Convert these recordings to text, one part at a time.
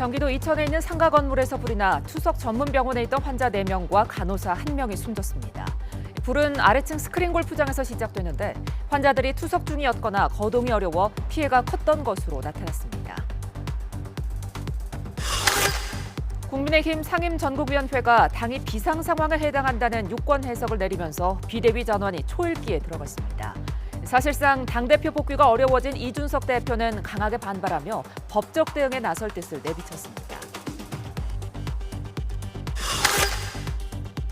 경기도 이천에 있는 상가 건물에서 불이 나 투석 전문 병원에 있던 환자 4명과 간호사 1명이 숨졌습니다. 불은 아래층 스크린 골프장에서 시작되는데 환자들이 투석 중이었거나 거동이 어려워 피해가 컸던 것으로 나타났습니다. 국민의힘 상임전국위원회가 당이 비상 상황에 해당한다는 유권 해석을 내리면서 비대위 전원이 초읽기에 들어갔습니다. 사실상 당대표 복귀가 어려워진 이준석 대표는 강하게 반발하며 법적 대응에 나설 뜻을 내비쳤습니다.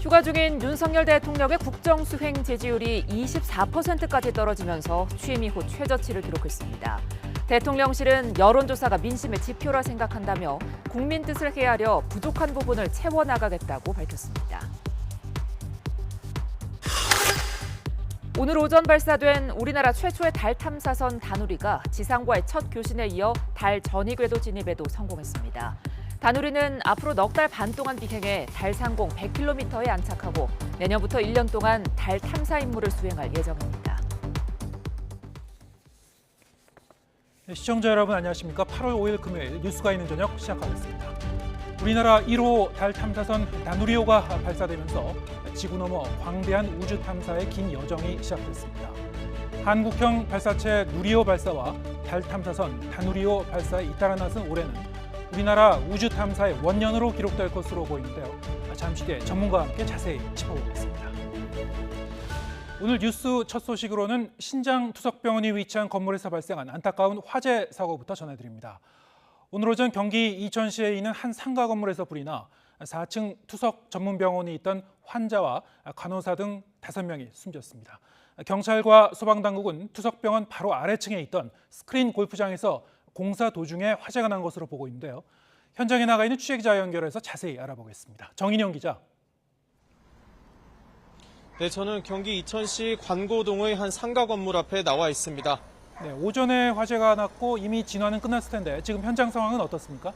휴가 중인 윤석열 대통령의 국정수행 지지율이 24%까지 떨어지면서 취임 이후 최저치를 기록했습니다. 대통령실은 여론조사가 민심의 지표라 생각한다며 국민 뜻을 헤아려 부족한 부분을 채워나가겠다고 밝혔습니다. 오늘 오전 발사된 우리나라 최초의 달 탐사선 다누리가 지상과의 첫 교신에 이어 달 전위 궤도 진입에도 성공했습니다. 다누리는 앞으로 넉 달 반 동안 비행해 달 상공 100km에 안착하고 내년부터 1년 동안 달 탐사 임무를 수행할 예정입니다. 시청자 여러분 안녕하십니까? 8월 5일 금요일 뉴스가 있는 저녁 시작하겠습니다. 우리나라 1호 달 탐사선 다누리호가 발사되면서 지구 너머 광대한 우주 탐사의 긴 여정이 시작됐습니다. 한국형 발사체 누리호 발사와 달 탐사선 다누리호 발사에 잇따라 나선 올해는 우리나라 우주 탐사의 원년으로 기록될 것으로 보이는데요. 잠시 뒤에 전문가와 함께 자세히 짚어보겠습니다. 오늘 뉴스 첫 소식으로는 신장 투석병원이 위치한 건물에서 발생한 안타까운 화재 사고부터 전해드립니다. 오늘 오전 경기 이천시에 있는 한 상가 건물에서 불이 나 4층 투석 전문병원이 있던 환자와 간호사 등 5명이 숨졌습니다. 경찰과 소방당국은 투석병원 바로 아래층에 있던 스크린 골프장에서 공사 도중에 화재가 난 것으로 보고 있는데요. 현장에 나가 있는 취재기자 연결해서 자세히 알아보겠습니다. 정인영 기자. 네, 저는 경기 이천시 관고동의 한 상가 건물 앞에 나와 있습니다. 네, 오전에 화재가 났고 이미 진화는 끝났을 텐데 지금 현장 상황은 어떻습니까?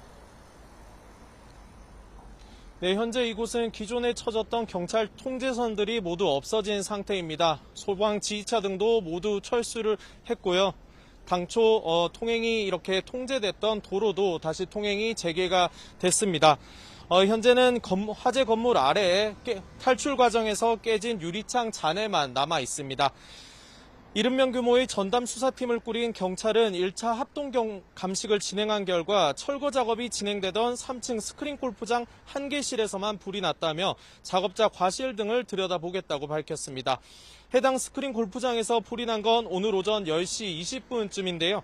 네, 현재 이곳은 기존에 쳐졌던 경찰 통제선들이 모두 없어진 상태입니다. 소방 지휘차 등도 모두 철수를 했고요. 당초 통행이 이렇게 통제됐던 도로도 다시 통행이 재개가 됐습니다. 현재는 화재 건물 아래에 탈출 과정에서 깨진 유리창 잔해만 남아 있습니다. 70명 규모의 전담 수사팀을 꾸린 경찰은 1차 합동 감식을 진행한 결과 철거 작업이 진행되던 3층 스크린 골프장 한 개실에서만 불이 났다며 작업자 과실 등을 들여다보겠다고 밝혔습니다. 해당 스크린 골프장에서 불이 난 건 오늘 오전 10시 20분쯤인데요.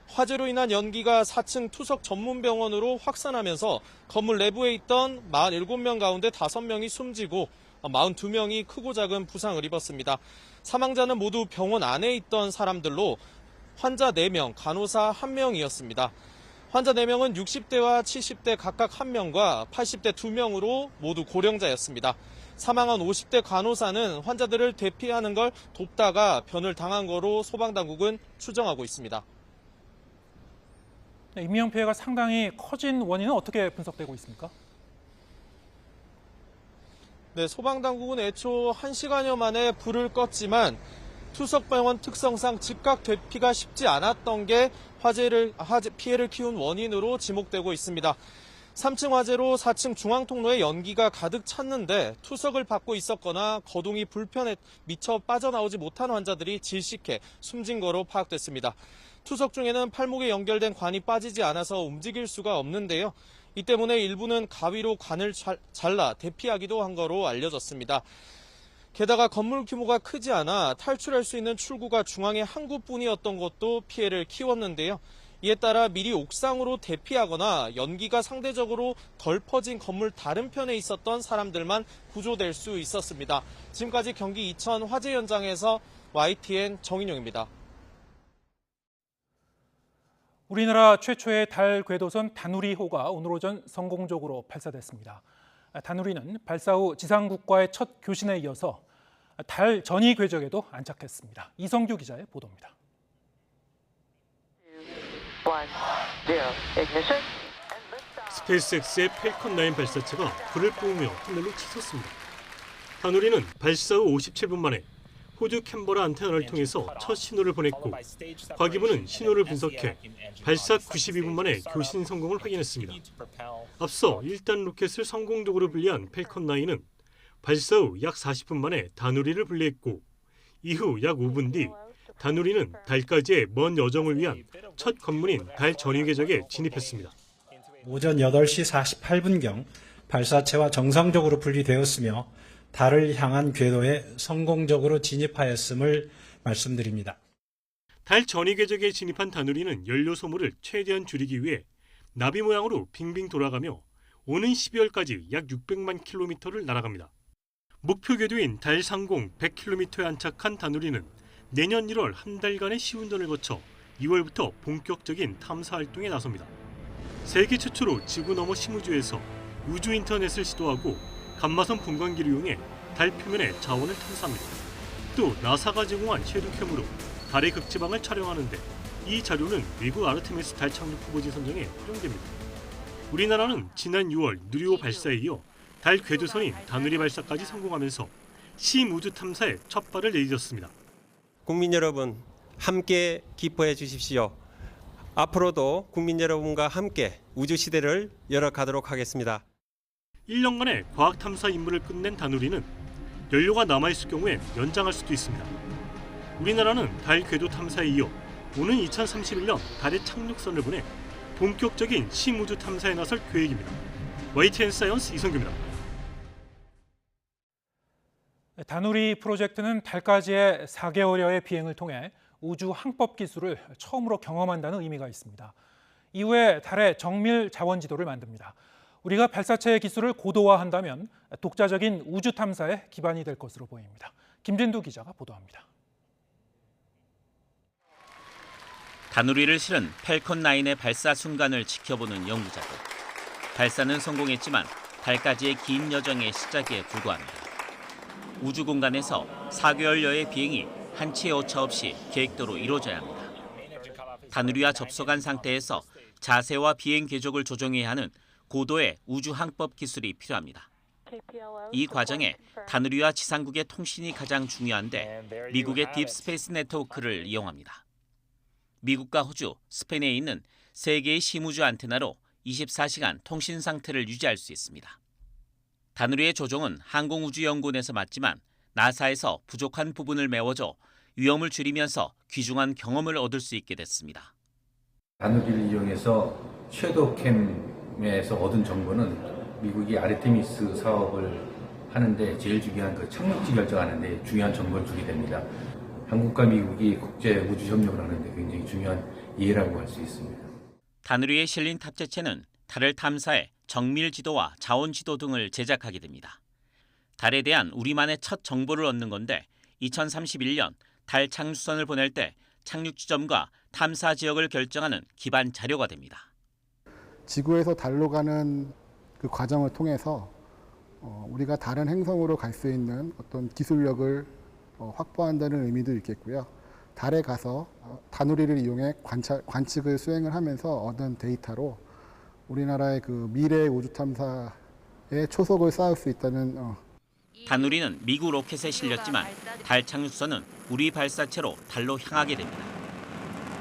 화재로 인한 연기가 4층 투석 전문병원으로 확산하면서 건물 내부에 있던 47명 가운데 5명이 숨지고 42명이 크고 작은 부상을 입었습니다. 사망자는 모두 병원 안에 있던 사람들로 환자 4명, 간호사 1명이었습니다. 환자 4명은 60대와 70대 각각 1명과 80대 2명으로 모두 고령자였습니다. 사망한 50대 간호사는 환자들을 대피하는 걸 돕다가 변을 당한 거로 소방당국은 추정하고 있습니다. 인명피해가 상당히 커진 원인은 어떻게 분석되고 있습니까? 네, 소방당국은 애초 1시간여 만에 불을 껐지만 투석병원 특성상 즉각 대피가 쉽지 않았던 게 피해를 키운 원인으로 지목되고 있습니다. 3층 화재로 4층 중앙통로에 연기가 가득 찼는데 투석을 받고 있었거나 거동이 불편해 미처 빠져나오지 못한 환자들이 질식해 숨진 거로 파악됐습니다. 투석 중에는 팔목에 연결된 관이 빠지지 않아서 움직일 수가 없는데요. 이 때문에 일부는 가위로 관을 잘라 대피하기도 한 거로 알려졌습니다. 게다가 건물 규모가 크지 않아 탈출할 수 있는 출구가 중앙에 한 곳뿐이었던 것도 피해를 키웠는데요. 이에 따라 미리 옥상으로 대피하거나 연기가 상대적으로 덜 퍼진 건물 다른 편에 있었던 사람들만 구조될 수 있었습니다. 지금까지 경기 이천 화재 현장에서 YTN 정인용입니다. 우리나라 최초의 달 궤도선 다누리호가 오늘 오전 성공적으로 발사됐습니다. 다누리는 발사 후 지상국과의 첫 교신에 이어서 달 전위 궤적에도 안착했습니다. 이성규 기자의 보도입니다. 스페이스X의 펠컨 9 발사체가 불을 뿜으며 하늘로 치솟습니다. 다누리는 발사 후 57분 만에 호주 캔버라 안테나를 통해서 첫 신호를 보냈고 과기부는 신호를 분석해 발사 92분 만에 교신 성공을 확인했습니다. 앞서 1단 로켓을 성공적으로 분리한 펠컨 9은 발사 후 약 40분 만에 다누리를 분리했고 이후 약 5분 뒤 다누리는 달까지의 먼 여정을 위한 첫 관문인 달 전위 궤적에 진입했습니다. 오전 8시 48분경 발사체와 정상적으로 분리되었으며 달을 향한 궤도에 성공적으로 진입하였음을 말씀드립니다. 달 전위 궤적에 진입한 다누리는 연료 소모를 최대한 줄이기 위해 나비 모양으로 빙빙 돌아가며 오는 12월까지 약 600만 킬로미터를 날아갑니다. 목표 궤도인 달 상공 100km에 안착한 다누리는 내년 1월 한 달간의 시운전을 거쳐 2월부터 본격적인 탐사 활동에 나섭니다. 세계 최초로 지구 너머 심우주에서 우주 인터넷을 시도하고 감마선 분광기를 이용해 달 표면의 자원을 탐사합니다. 또 나사가 제공한 쉐도캠으로 달의 극지방을 촬영하는데 이 자료는 미국 아르테미스 달 착륙 후보지 선정에 활용됩니다. 우리나라는 지난 6월 누리호 발사에 이어 달 궤도선인 다누리 발사까지 성공하면서 심우주 탐사에 첫 발을 내딛었습니다. 국민 여러분 함께 기뻐해 주십시오. 앞으로도 국민 여러분과 함께 우주 시대를 열어가도록 하겠습니다. 1년간의 과학 탐사 임무를 끝낸 다누리는 연료가 남아있을 경우엔 연장할 수도 있습니다. 우리나라는 달 궤도 탐사에 이어 오는 2031년 달의 착륙선을 보내 본격적인 심우주 탐사에 나설 계획입니다. YTN 사이언스 이성규입니다. 다누리 프로젝트는 달까지의 4개월여의 비행을 통해 우주 항법 기술을 처음으로 경험한다는 의미가 있습니다. 이후에 달의 정밀 자원 지도를 만듭니다. 우리가 발사체의 기술을 고도화한다면 독자적인 우주 탐사의 기반이 될 것으로 보입니다. 김진두 기자가 보도합니다. 다누리를 실은 펠컨 9의 발사 순간을 지켜보는 연구자들. 발사는 성공했지만 달까지의 긴 여정의 시작에 불과합니다. 우주 공간에서 4개월여의 비행이 한치의 오차 없이 계획대로 이루어져야 합니다. 다누리와 접속한 상태에서 자세와 비행 궤적을 조정해야 하는 고도의 우주 항법 기술이 필요합니다. 이 과정에 다누리와 지상국의 통신이 가장 중요한데 미국의 딥스페이스 네트워크를 이용합니다. 미국과 호주, 스페인에 있는 3개의 심우주 안테나로 24시간 통신 상태를 유지할 수 있습니다. 다누리의 조종은 항공우주연구원에서 맡지만 나사에서 부족한 부분을 메워줘 위험을 줄이면서 귀중한 경험을 얻을 수 있게 됐습니다. 다누리를 이용해서 섀도우캠에서 얻은 정보는 미국이 아르테미스 사업을 하는데 제일 중요한 그 착륙지 결정하는데 중요한 정보를 주게 됩니다. 한국과 미국이 국제 우주 협력을 하는데 굉장히 중요한 예라고 할 수 있습니다. 다누리에 실린 탑재체는 달을 탐사해 정밀 지도와 자원 지도 등을 제작하게 됩니다. 달에 대한 우리만의 첫 정보를 얻는 건데 2031년 달 착륙선을 보낼 때 착륙 지점과 탐사 지역을 결정하는 기반 자료가 됩니다. 지구에서 달로 가는 그 과정을 통해서 우리가 다른 행성으로 갈 수 있는 어떤 기술력을 확보한다는 의미도 있겠고요. 달에 가서 다누리를 이용해 관측을 수행을 하면서 얻은 데이터로 우리나라의 그 미래 우주 탐사의 초석을 쌓을 수 있다는. 다누리는 미국 로켓에 실렸지만 달 착륙선은 우리 발사체로 달로 향하게 됩니다.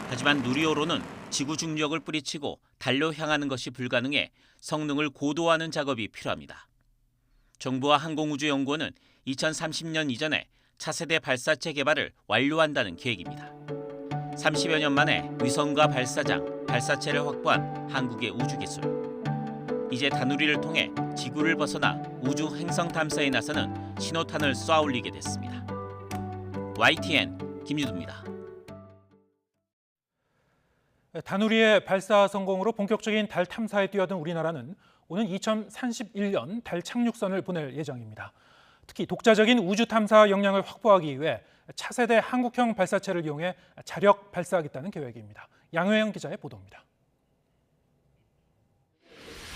하지만 누리호로는 지구 중력을 뿌리치고 달로 향하는 것이 불가능해 성능을 고도화하는 작업이 필요합니다. 정부와 항공우주연구원은 2030년 이전에 차세대 발사체 개발을 완료한다는 계획입니다. 30여 년 만에 위성과 발사장, 발사체를 확보한 한국의 우주기술. 이제 다누리를 통해 지구를 벗어나 우주 행성 탐사에 나서는 신호탄을 쏘아 올리게 됐습니다. YTN 김유두입니다. 다누리의 발사 성공으로 본격적인 달 탐사에 뛰어든 우리나라는 오는 2031년 달 착륙선을 보낼 예정입니다. 특히 독자적인 우주 탐사 역량을 확보하기 위해 차세대 한국형 발사체를 이용해 자력 발사하겠다는 계획입니다. 양효영 기자의 보도입니다.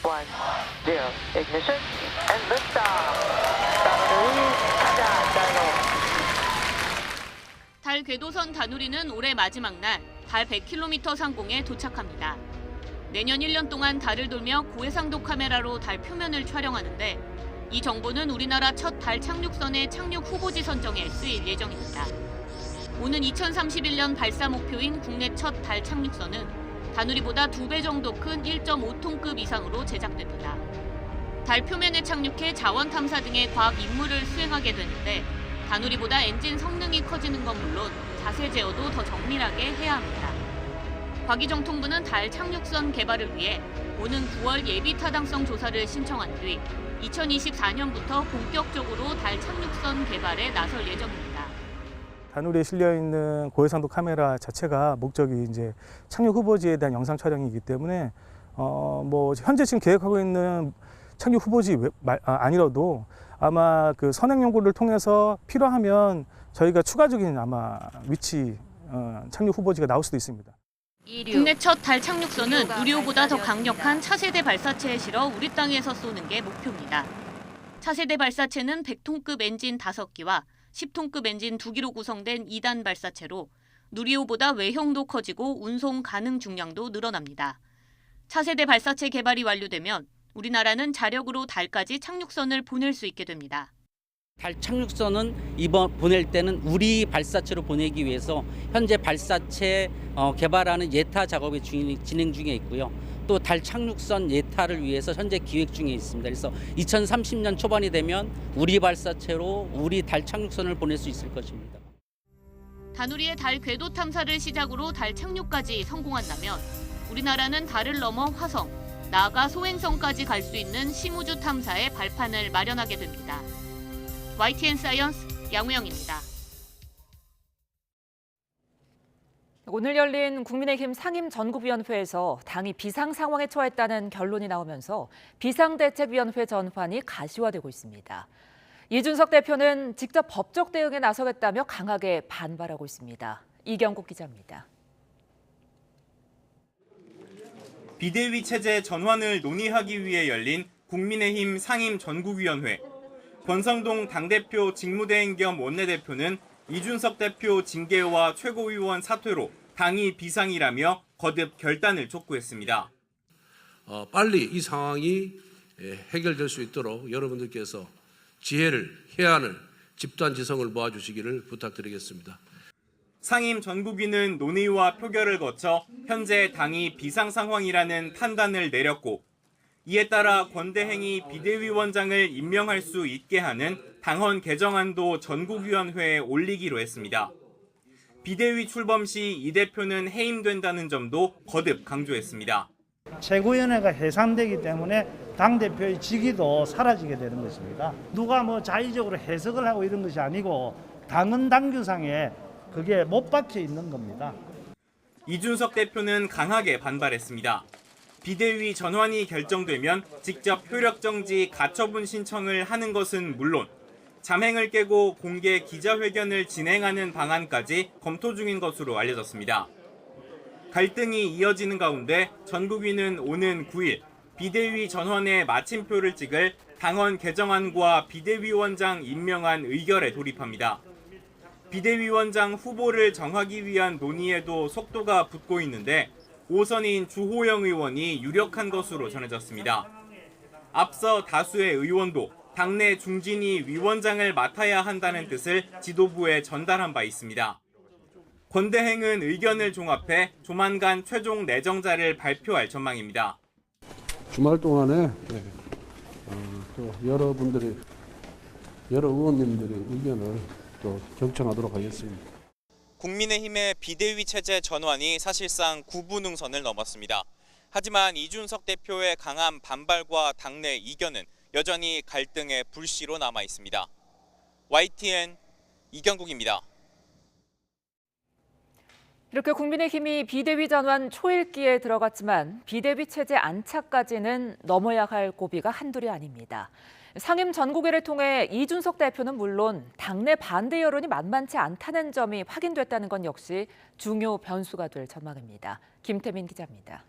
1, 0, ignition, and liftoff. 다누리 가자, 다이노. 달 궤도선 다누리는 올해 마지막 날 달 100km 상공에 도착합니다. 내년 1년 동안 달을 돌며 고해상도 카메라로 달 표면을 촬영하는데 이 정보는 우리나라 첫 달 착륙선의 착륙 후보지 선정에 쓰일 예정입니다. 오는 2031년 발사 목표인 국내 첫 달 착륙선은 다누리보다 2배 정도 큰 1.5톤급 이상으로 제작됩니다. 달 표면에 착륙해 자원 탐사 등의 과학 임무를 수행하게 되는데 다누리보다 엔진 성능이 커지는 건 물론 자세 제어도 더 정밀하게 해야 합니다. 과기정통부는 달 착륙선 개발을 위해 오는 9월 예비 타당성 조사를 신청한 뒤 2024년부터 본격적으로 달 착륙선 개발에 나설 예정입니다. 다누리에 실려 있는 고해상도 카메라 자체가 목적이 이제 착륙 후보지에 대한 영상 촬영이기 때문에 현재 지금 계획하고 있는 착륙 후보지 아니라도 아마 그 선행 연구를 통해서 필요하면 저희가 추가적인 아마 위치 착륙 후보지가 나올 수도 있습니다. 국내 첫 달 착륙선은 누리호보다 더 강력한 차세대 발사체에 실어 우리 땅에서 쏘는 게 목표입니다. 차세대 발사체는 100톤급 엔진 5기와 10톤급 엔진 2기로 구성된 2단 발사체로 누리호보다 외형도 커지고 운송 가능 중량도 늘어납니다. 차세대 발사체 개발이 완료되면 우리나라는 자력으로 달까지 착륙선을 보낼 수 있게 됩니다. 달 착륙선은 이번 보낼 때는 우리 발사체로 보내기 위해서 현재 발사체 개발하는 예타 작업이 진행 중에 있고요. 또 달 착륙선 예타를 위해서 현재 기획 중에 있습니다. 그래서 2030년 초반이 되면 우리 발사체로 우리 달 착륙선을 보낼 수 있을 것입니다. 다누리의 달 궤도 탐사를 시작으로 달 착륙까지 성공한다면 우리나라는 달을 넘어 화성, 나아가 소행성까지 갈 수 있는 심우주 탐사의 발판을 마련하게 됩니다. YTN 사이언스 양우영입니다. 오늘 열린 국민의힘 상임전국위원회에서 당이 비상 상황에 처했다는 결론이 나오면서 비상대책위원회 전환이 가시화되고 있습니다. 이준석 대표는 직접 법적 대응에 나서겠다며 강하게 반발하고 있습니다. 이경국 기자입니다. 비대위 체제 전환을 논의하기 위해 열린 국민의힘 상임전국위원회. 권성동 당대표 직무대행 겸 원내대표는 이준석 대표 징계와 최고위원 사퇴로 당이 비상이라며 거듭 결단을 촉구했습니다. 빨리 이 상황이 해결될 수 있도록 여러분들께서 지혜를, 해안을, 집단지성을 모아주시기를 부탁드리겠습니다. 상임 전국위는 논의와 표결을 거쳐 현재 당이 비상 상황이라는 판단을 내렸고 이에 따라 권대행이 비대위원장을 임명할 수 있게 하는 당헌 개정안도 전국위원회에 올리기로 했습니다. 비대위 출범 시 이 대표는 해임된다는 점도 거듭 강조했습니다. 최고위원회가 해산되기 때문에 당대표의 직위도 사라지게 되는 것입니다. 누가 자의적으로 해석을 하고 이런 것이 아니고 당헌 당규상에 그게 못 박혀 있는 겁니다. 이준석 대표는 강하게 반발했습니다. 비대위 전환이 결정되면 직접 효력정지 가처분 신청을 하는 것은 물론 잠행을 깨고 공개 기자회견을 진행하는 방안까지 검토 중인 것으로 알려졌습니다. 갈등이 이어지는 가운데 전국위는 오는 9일 비대위 전환에 마침표를 찍을 당헌 개정안과 비대위원장 임명안 의결에 돌입합니다. 비대위원장 후보를 정하기 위한 논의에도 속도가 붙고 있는데 오선인 주호영 의원이 유력한 것으로 전해졌습니다. 앞서 다수의 의원도 당내 중진이 위원장을 맡아야 한다는 뜻을 지도부에 전달한 바 있습니다. 권대행은 의견을 종합해 조만간 최종 내정자를 발표할 전망입니다. 주말 동안에 또 여러 의원님들의 의견을 또 경청하도록 하겠습니다. 국민의힘의 비대위 체제 전환이 사실상 구분응선을 넘었습니다. 하지만 이준석 대표의 강한 반발과 당내 이견은 여전히 갈등의 불씨로 남아 있습니다. YTN 이경국입니다. 이렇게 국민의힘이 비대위 전환 초읽기에 들어갔지만 비대위 체제 안착까지는 넘어야 할 고비가 한둘이 아닙니다. 상임 전국위를 통해 이준석 대표는 물론 당내 반대 여론이 만만치 않다는 점이 확인됐다는 건 역시 중요 변수가 될 전망입니다. 김태민 기자입니다.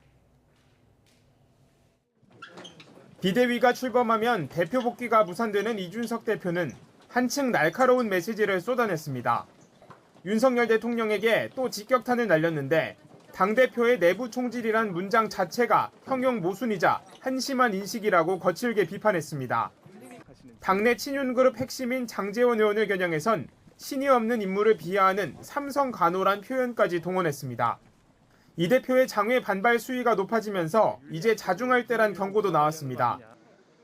비대위가 출범하면 대표 복귀가 무산되는 이준석 대표는 한층 날카로운 메시지를 쏟아냈습니다. 윤석열 대통령에게 또 직격탄을 날렸는데 당대표의 내부 총질이란 문장 자체가 형용 모순이자 한심한 인식이라고 거칠게 비판했습니다. 당내 친윤그룹 핵심인 장제원 의원을 겨냥해선 신이 없는 인물을 비하하는 삼성간호란 표현까지 동원했습니다. 이 대표의 장외 반발 수위가 높아지면서 이제 자중할 때란 경고도 나왔습니다.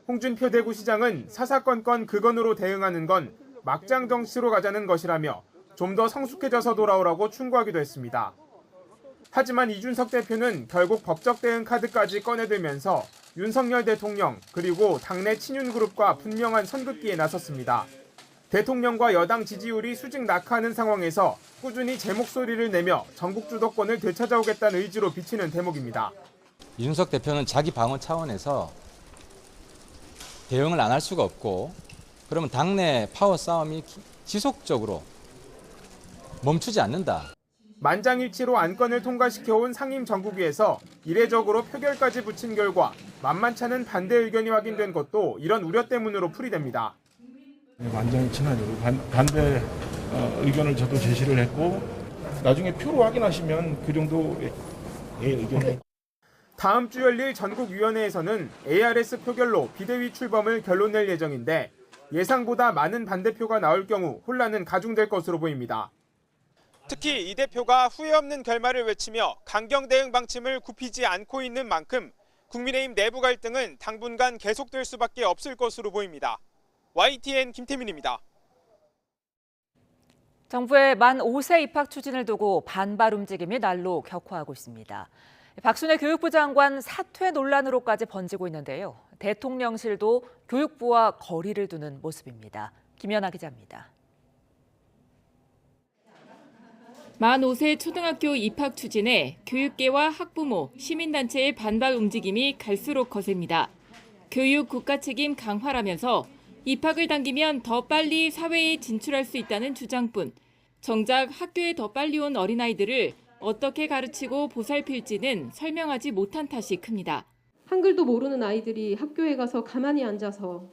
홍준표 대구시장은 사사건건 그건으로 대응하는 건 막장 정치로 가자는 것이라며 좀 더 성숙해져서 돌아오라고 충고하기도 했습니다. 하지만 이준석 대표는 결국 법적 대응 카드까지 꺼내들면서 윤석열 대통령 그리고 당내 친윤그룹과 분명한 선긋기에 나섰습니다. 대통령과 여당 지지율이 수직 낙하하는 상황에서 꾸준히 제 목소리를 내며 전국 주도권을 되찾아오겠다는 의지로 비치는 대목입니다. 이준석 대표는 자기 방어 차원에서 대응을 안 할 수가 없고 그러면 당내 파워 싸움이 지속적으로 멈추지 않는다. 만장일치로 안건을 통과시켜온 상임 정국위에서 이례적으로 표결까지 붙인 결과 만만찮은 반대 의견이 확인된 것도 이런 우려 때문으로 풀이됩니다. 만장일치는 아니고 반대 의견을 저도 제시를 했고 나중에 표로 확인하시면 그 정도의 의견이. 다음 주 열릴 전국위원회에서는 ARS 표결로 비대위 출범을 결론 낼 예정인데 예상보다 많은 반대표가 나올 경우 혼란은 가중될 것으로 보입니다. 특히 이 대표가 후회 없는 결말을 외치며 강경 대응 방침을 굽히지 않고 있는 만큼 국민의힘 내부 갈등은 당분간 계속될 수밖에 없을 것으로 보입니다. YTN 김태민입니다. 정부의 만 5세 입학 추진을 두고 반발 움직임이 날로 격화하고 있습니다. 박순애 교육부 장관 사퇴 논란으로까지 번지고 있는데요. 대통령실도 교육부와 거리를 두는 모습입니다. 김연아 기자입니다. 만 5세 초등학교 입학 추진에 교육계와 학부모, 시민단체의 반발 움직임이 갈수록 거셉니다. 교육 국가 책임 강화라면서 입학을 당기면 더 빨리 사회에 진출할 수 있다는 주장뿐 정작 학교에 더 빨리 온 어린아이들을 어떻게 가르치고 보살필지는 설명하지 못한 탓이 큽니다. 한글도 모르는 아이들이 학교에 가서 가만히 앉아서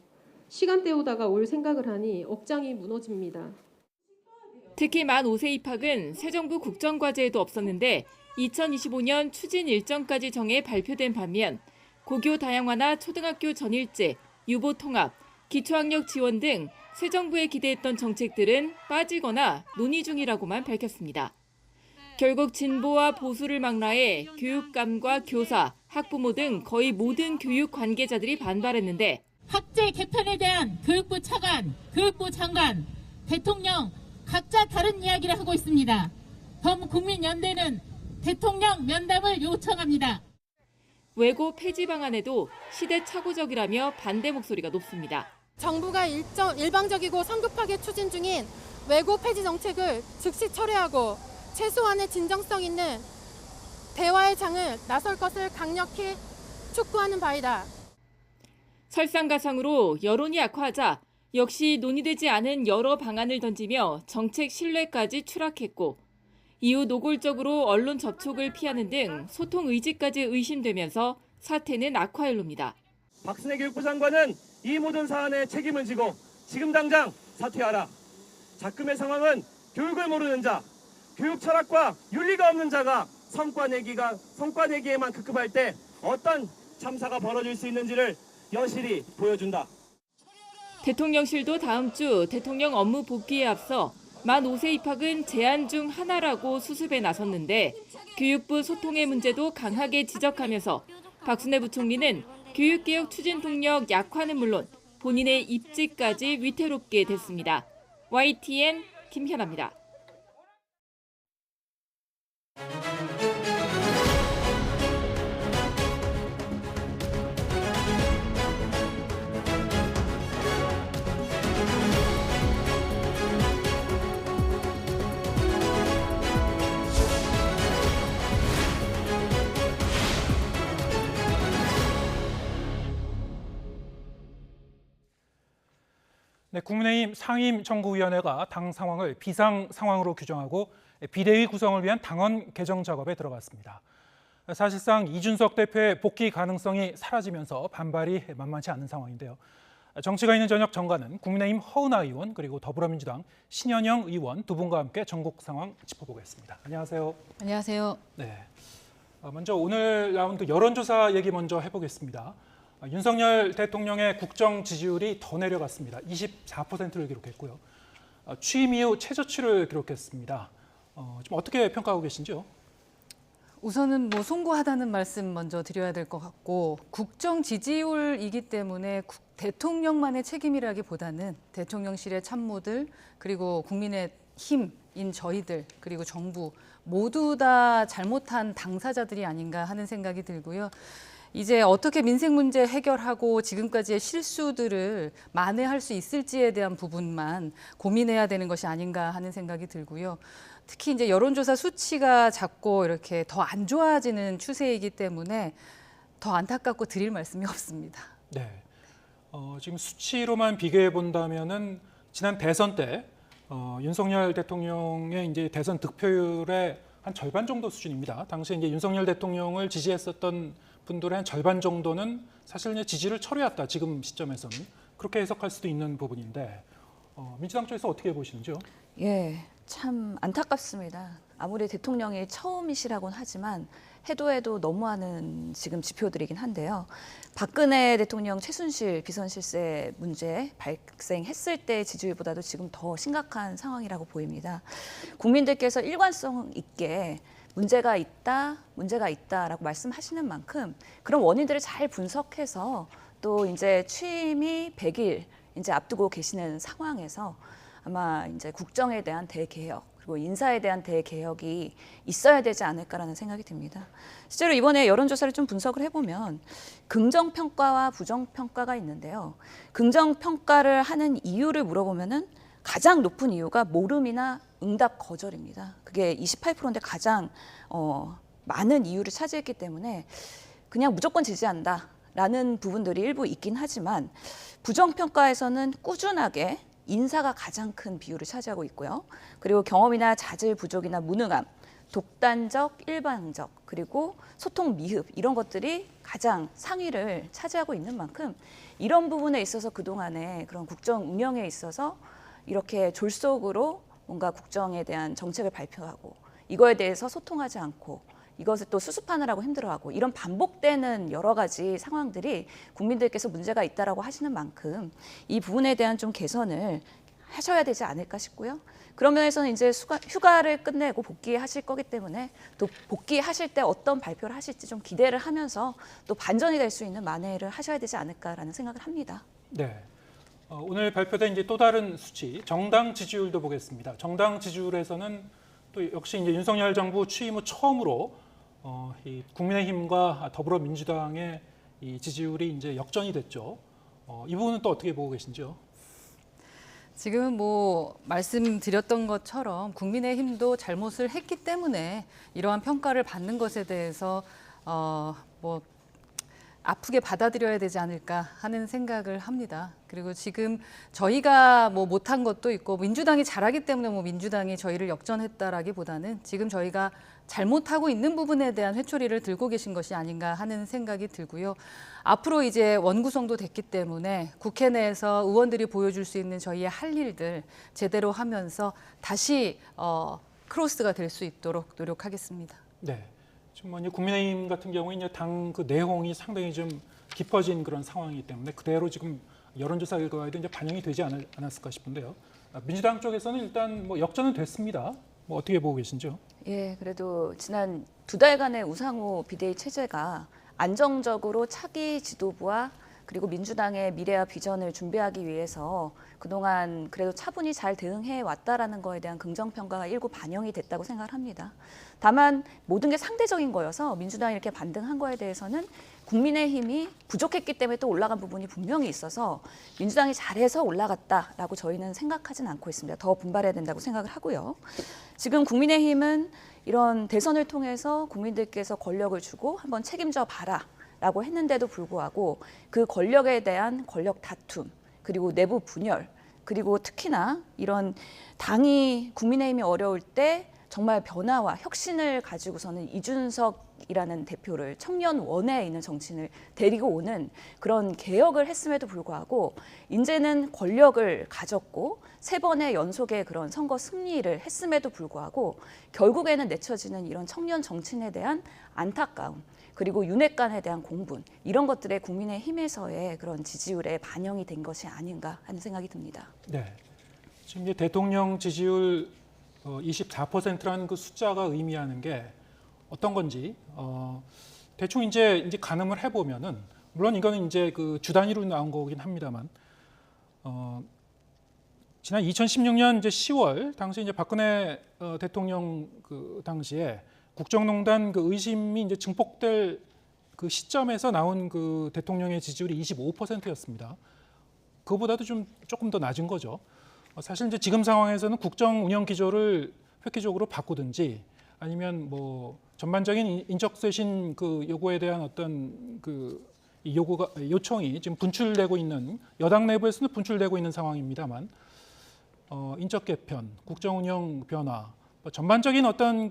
시간 때우다가 올 생각을 하니 억장이 무너집니다. 특히 만 5세 입학은 새 정부 국정과제에도 없었는데 2025년 추진 일정까지 정해 발표된 반면 고교 다양화나 초등학교 전일제, 유보 통합, 기초학력 지원 등 새 정부에 기대했던 정책들은 빠지거나 논의 중이라고만 밝혔습니다. 결국 진보와 보수를 망라해 교육감과 교사, 학부모 등 거의 모든 교육 관계자들이 반발했는데 학제 개편에 대한 교육부 차관, 교육부 장관, 대통령 각자 다른 이야기를 하고 있습니다. 범국민연대는 대통령 면담을 요청합니다. 외고 폐지 방안에도 시대착오적이라며 반대 목소리가 높습니다. 정부가 일방적이고 성급하게 추진 중인 외고 폐지 정책을 즉시 철회하고 최소한의 진정성 있는 대화의 장을 나설 것을 강력히 촉구하는 바이다. 설상가상으로 여론이 악화하자 역시 논의되지 않은 여러 방안을 던지며 정책 신뢰까지 추락했고 이후 노골적으로 언론 접촉을 피하는 등 소통 의지까지 의심되면서 사태는 악화일로입니다. 박순애 교육부 장관은 이 모든 사안에 책임을 지고 지금 당장 사퇴하라. 작금의 상황은 교육을 모르는 자, 교육 철학과 윤리가 없는 자가 성과 내기에만 급급할 때 어떤 참사가 벌어질 수 있는지를 여실히 보여준다. 대통령실도 다음 주 대통령 업무 복귀에 앞서 만 5세 입학은 제안 중 하나라고 수습에 나섰는데 교육부 소통의 문제도 강하게 지적하면서 박순애 부총리는 교육개혁 추진 동력 약화는 물론 본인의 입지까지 위태롭게 됐습니다. YTN 김현아입니다. 네, 국민의힘 상임정구위원회가 당 상황을 비상 상황으로 규정하고 비대위 구성을 위한 당원 개정 작업에 들어갔습니다. 사실상 이준석 대표의 복귀 가능성이 사라지면서 반발이 만만치 않은 상황인데요. 정치가 있는 저녁 정가는 국민의힘 허은하 의원 그리고 더불어민주당 신현영 의원 두 분과 함께 전국 상황 짚어보겠습니다. 안녕하세요. 안녕하세요. 네. 먼저 오늘 라운드 여론조사 얘기 먼저 해보겠습니다. 윤석열 대통령의 국정 지지율이 더 내려갔습니다. 24%를 기록했고요. 취임 이후 최저치를 기록했습니다. 좀 어떻게 평가하고 계신지요? 우선은 뭐 송구하다는 말씀 먼저 드려야 될 것 같고, 국정 지지율이기 때문에 대통령만의 책임이라기보다는 대통령실의 참모들, 그리고 국민의힘인 저희들, 그리고 정부 모두 다 잘못한 당사자들이 아닌가 하는 생각이 들고요. 이제 어떻게 민생 문제 해결하고 지금까지의 실수들을 만회할 수 있을지에 대한 부분만 고민해야 되는 것이 아닌가 하는 생각이 들고요. 특히 이제 여론조사 수치가 자꾸 이렇게 더 안 좋아지는 추세이기 때문에 더 안타깝고 드릴 말씀이 없습니다. 네. 지금 수치로만 비교해 본다면은 지난 대선 때 윤석열 대통령의 이제 대선 득표율의 한 절반 정도 수준입니다. 당시에 이제 윤석열 대통령을 지지했었던 분들의 한 절반 정도는 사실 이제 지지를 철회했다. 지금 시점에서는 그렇게 해석할 수도 있는 부분인데 민주당 쪽에서 어떻게 보시는지요? 예, 참 안타깝습니다. 아무리 대통령이 처음이시라고는 하지만 해도 너무하는 지금 지표들이긴 한데요. 박근혜 대통령 최순실 비선실세 문제 발생했을 때 지지율보다도 지금 더 심각한 상황이라고 보입니다. 국민들께서 일관성 있게 문제가 있다라고 말씀하시는 만큼 그런 원인들을 잘 분석해서 또 이제 취임이 100일 이제 앞두고 계시는 상황에서 아마 이제 국정에 대한 대개혁 그리고 인사에 대한 대개혁이 있어야 되지 않을까라는 생각이 듭니다. 실제로 이번에 여론조사를 좀 분석을 해보면 긍정평가와 부정평가가 있는데요. 긍정평가를 하는 이유를 물어보면은 가장 높은 이유가 모름이나 응답 거절입니다. 그게 28%인데 가장 많은 이유를 차지했기 때문에 그냥 무조건 지지한다라는 부분들이 일부 있긴 하지만 부정평가에서는 꾸준하게 인사가 가장 큰 비율을 차지하고 있고요. 그리고 경험이나 자질 부족이나 무능함, 독단적, 일방적, 그리고 소통 미흡 이런 것들이 가장 상위를 차지하고 있는 만큼 이런 부분에 있어서 그동안의 그런 국정 운영에 있어서 이렇게 졸속으로 뭔가 국정에 대한 정책을 발표하고 이거에 대해서 소통하지 않고 이것을 또 수습하느라고 힘들어하고 이런 반복되는 여러 가지 상황들이 국민들께서 문제가 있다라고 하시는 만큼 이 부분에 대한 좀 개선을 하셔야 되지 않을까 싶고요. 그런 면에서는 이제 휴가를 끝내고 복귀하실 거기 때문에 또 복귀하실 때 어떤 발표를 하실지 좀 기대를 하면서 또 반전이 될 수 있는 만회를 하셔야 되지 않을까라는 생각을 합니다. 네. 오늘 발표된 이제 또 다른 수치, 정당 지지율도 보겠습니다. 정당 지지율에서는 또 역시 이제 윤석열 정부 취임 후 처음으로 이 국민의힘과 더불어민주당의 이 지지율이 이제 역전이 됐죠. 이 부분은 또 어떻게 보고 계신지요? 지금 뭐 말씀드렸던 것처럼 국민의힘도 잘못을 했기 때문에 이러한 평가를 받는 것에 대해서 뭐 아프게 받아들여야 되지 않을까 하는 생각을 합니다. 그리고 지금 저희가 뭐 못한 것도 있고 민주당이 잘하기 때문에 뭐 민주당이 저희를 역전했다라기보다는 지금 저희가 잘못하고 있는 부분에 대한 회초리를 들고 계신 것이 아닌가 하는 생각이 들고요. 앞으로 이제 원구성도 됐기 때문에 국회 내에서 의원들이 보여줄 수 있는 저희의 할 일들 제대로 하면서 다시 크로스가 될 수 있도록 노력하겠습니다. 네. 지금 이제 국민의힘 같은 경우에 이제 당 그 내용이 상당히 좀 깊어진 그런 상황이기 때문에 그대로 지금 여론조사 결과에도 이제 반영이 되지 않았을까 싶은데요. 민주당 쪽에서는 일단 뭐 역전은 됐습니다. 뭐 어떻게 보고 계신지요? 예, 그래도 지난 2달간의 우상호 비대위 체제가 안정적으로 차기 지도부와 그리고 민주당의 미래와 비전을 준비하기 위해서 그동안 그래도 차분히 잘 대응해 왔다라는 거에 대한 긍정평가가 일부 반영이 됐다고 생각을 합니다. 다만 모든 게 상대적인 거여서 민주당이 이렇게 반등한 거에 대해서는 국민의힘이 부족했기 때문에 또 올라간 부분이 분명히 있어서 민주당이 잘해서 올라갔다라고 저희는 생각하진 않고 있습니다. 더 분발해야 된다고 생각을 하고요. 지금 국민의힘은 이런 대선을 통해서 국민들께서 권력을 주고 한번 책임져 봐라 라고 했는데도 불구하고 그 권력에 대한 권력 다툼 그리고 내부 분열 그리고 특히나 이런 당이 국민의힘이 어려울 때 정말 변화와 혁신을 가지고서는 이준석이라는 대표를 청년원에 있는 정치인을 데리고 오는 그런 개혁을 했음에도 불구하고 이제는 권력을 가졌고 3번의 연속의 그런 선거 승리를 했음에도 불구하고 결국에는 내쳐지는 이런 청년 정치인에 대한 안타까움 그리고 윤핵관에 대한 공분 이런 것들의 국민의힘에서의 그런 지지율에 반영이 된 것이 아닌가 하는 생각이 듭니다. 네, 지금 이제 대통령 지지율 24%라는 그 숫자가 의미하는 게 어떤 건지 대충 이제 가늠을 해보면은 물론 이거는 이제 그 주 단위로 나온 거긴 합니다만 지난 2016년 이제 10월 당시 이제 박근혜 대통령 그 당시에 국정농단 그 의심이 이제 증폭될 그 시점에서 나온 그 대통령의 지지율이 25%였습니다. 그보다도 조금 더 낮은 거죠. 사실 이제 지금 상황에서는 국정 운영 기조를 획기적으로 바꾸든지 아니면 뭐 전반적인 인적 쇄신 그 요구에 대한 어떤 그 요청이 지금 분출되고 있는 여당 내부에서는 분출되고 있는 상황입니다만 인적 개편, 국정 운영 변화, 전반적인 어떤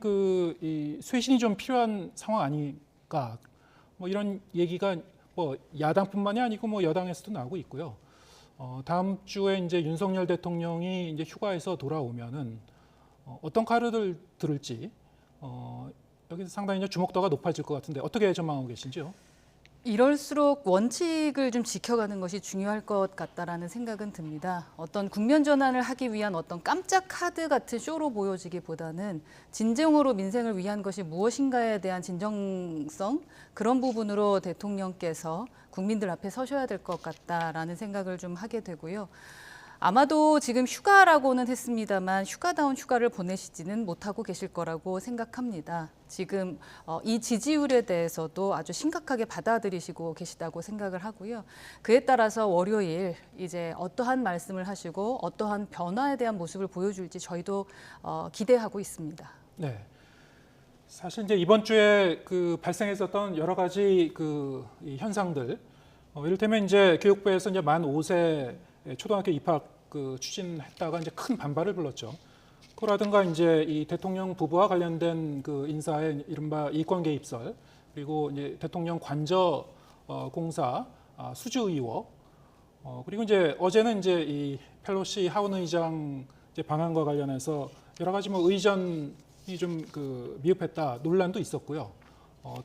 이 쇄신이 좀 필요한 상황 아닐까 뭐 이런 얘기가 뭐 야당뿐만이 아니고 뭐 여당에서도 나오고 있고요. 다음 주에 이제 윤석열 대통령이 이제 휴가에서 돌아오면은 어떤 카드를 들을지 여기서 상당히 이제 주목도가 높아질 것 같은데 어떻게 전망하고 계신지요? 이럴수록 원칙을 좀 지켜가는 것이 중요할 것 같다라는 생각은 듭니다. 어떤 국면 전환을 하기 위한 어떤 깜짝 카드 같은 쇼로 보여지기보다는 진정으로 민생을 위한 것이 무엇인가에 대한 진정성 그런 부분으로 대통령께서 국민들 앞에 서셔야 될 것 같다라는 생각을 좀 하게 되고요. 아마도 지금 휴가라고는 했습니다만 휴가다운 휴가를 보내시지는 못하고 계실 거라고 생각합니다. 지금 이 지지율에 대해서도 아주 심각하게 받아들이시고 계시다고 생각을 하고요. 그에 따라서 월요일 이제 어떠한 말씀을 하시고 어떠한 변화에 대한 모습을 보여줄지 저희도 기대하고 있습니다. 네. 사실 이제 이번 주에 그 발생했었던 여러 가지 이 현상들, 이를테면 이제 교육부에서 이제 만 5세 초등학교 입학 추진했다가 이제 큰 반발을 불렀죠. 그라든가 이제 이 대통령 부부와 관련된 그 인사의 이른바 이권 개입설, 그리고 이제 대통령 관저 공사 수주 의혹, 그리고 이제 어제는 이제 이 펠로시 하원 의장 이제 방한과 관련해서 여러 가지 뭐 의전이 좀 미흡했다 논란도 있었고요.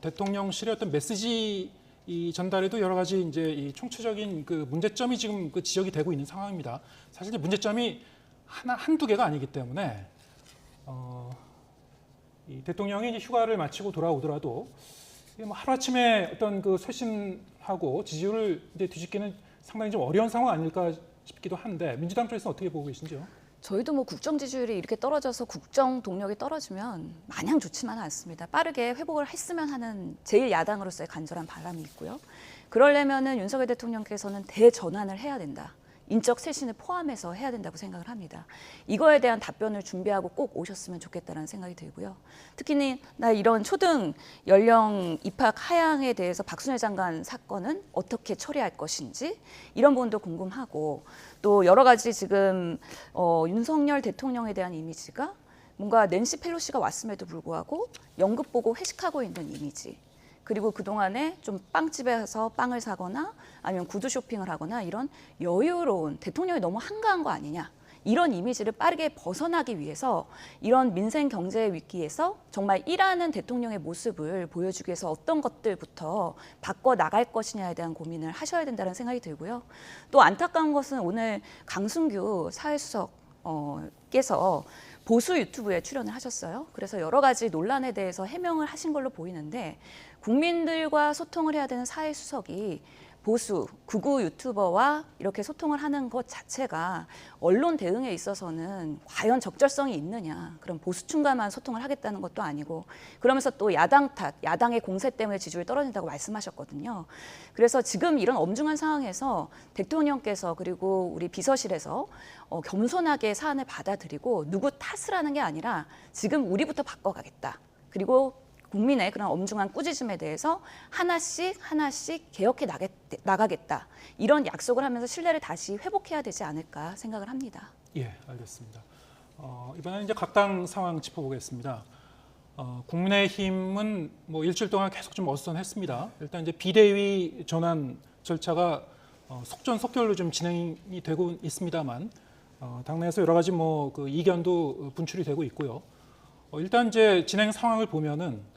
대통령실의 어떤 메시지 이 전달에도 여러 가지 이제 이 총체적인 문제점이 지금 지적이 되고 있는 상황입니다. 사실 문제점이 한두 개가 아니기 때문에 이 대통령이 이제 휴가를 마치고 돌아오더라도 뭐 하루아침에 어떤 쇄신하고 지지율을 이제 뒤집기는 상당히 좀 어려운 상황 아닐까 싶기도 한데 민주당 쪽에서는 어떻게 보고 계신지요? 저희도 뭐 국정 지지율이 이렇게 떨어져서 국정 동력이 떨어지면 마냥 좋지만은 않습니다. 빠르게 회복을 했으면 하는 제일 야당으로서의 간절한 바람이 있고요. 그러려면은 윤석열 대통령께서는 대전환을 해야 된다. 인적 쇄신을 포함해서 해야 된다고 생각을 합니다. 이거에 대한 답변을 준비하고 꼭 오셨으면 좋겠다는 생각이 들고요. 특히 나 이런 초등 연령 입학 하향에 대해서 박순애 장관 사건은 어떻게 처리할 것인지 이런 부분도 궁금하고 또 여러 가지 지금 윤석열 대통령에 대한 이미지가 뭔가 낸시 펠로시가 왔음에도 불구하고 연극 보고 회식하고 있는 이미지. 그리고 그동안에 좀 빵집에 가서 빵을 사거나 아니면 구두 쇼핑을 하거나 이런 여유로운 대통령이 너무 한가한 거 아니냐. 이런 이미지를 빠르게 벗어나기 위해서 이런 민생 경제 위기에서 정말 일하는 대통령의 모습을 보여주기 위해서 어떤 것들부터 바꿔 나갈 것이냐에 대한 고민을 하셔야 된다는 생각이 들고요. 또 안타까운 것은 오늘 강승규 사회수석께서 보수 유튜브에 출연을 하셨어요. 그래서 여러 가지 논란에 대해서 해명을 하신 걸로 보이는데 국민들과 소통을 해야 되는 사회수석이 보수, 극우 유튜버와 이렇게 소통을 하는 것 자체가 언론 대응에 있어서는 과연 적절성이 있느냐. 그럼 보수층과만 소통을 하겠다는 것도 아니고 그러면서 또 야당 탓, 야당의 공세 때문에 지지율이 떨어진다고 말씀하셨거든요. 그래서 지금 이런 엄중한 상황에서 대통령께서 그리고 우리 비서실에서 겸손하게 사안을 받아들이고 누구 탓을 하는 게 아니라 지금 우리부터 바꿔가겠다. 그리고 국민의 그런 엄중한 꾸짖음에 대해서 하나씩 개혁해 나가겠다. 이런 약속을 하면서 신뢰를 다시 회복해야 되지 않을까 생각을 합니다. 예, 알겠습니다. 이번에는 이제 각 당 상황 짚어보겠습니다. 국민의힘은 뭐 일주일 동안 계속 좀 어수선했습니다. 일단 이제 비대위 전환 절차가 속전속결로 좀 진행이 되고 있습니다만 당내에서 여러 가지 뭐 이견도 분출이 되고 있고요. 일단 이제 진행 상황을 보면은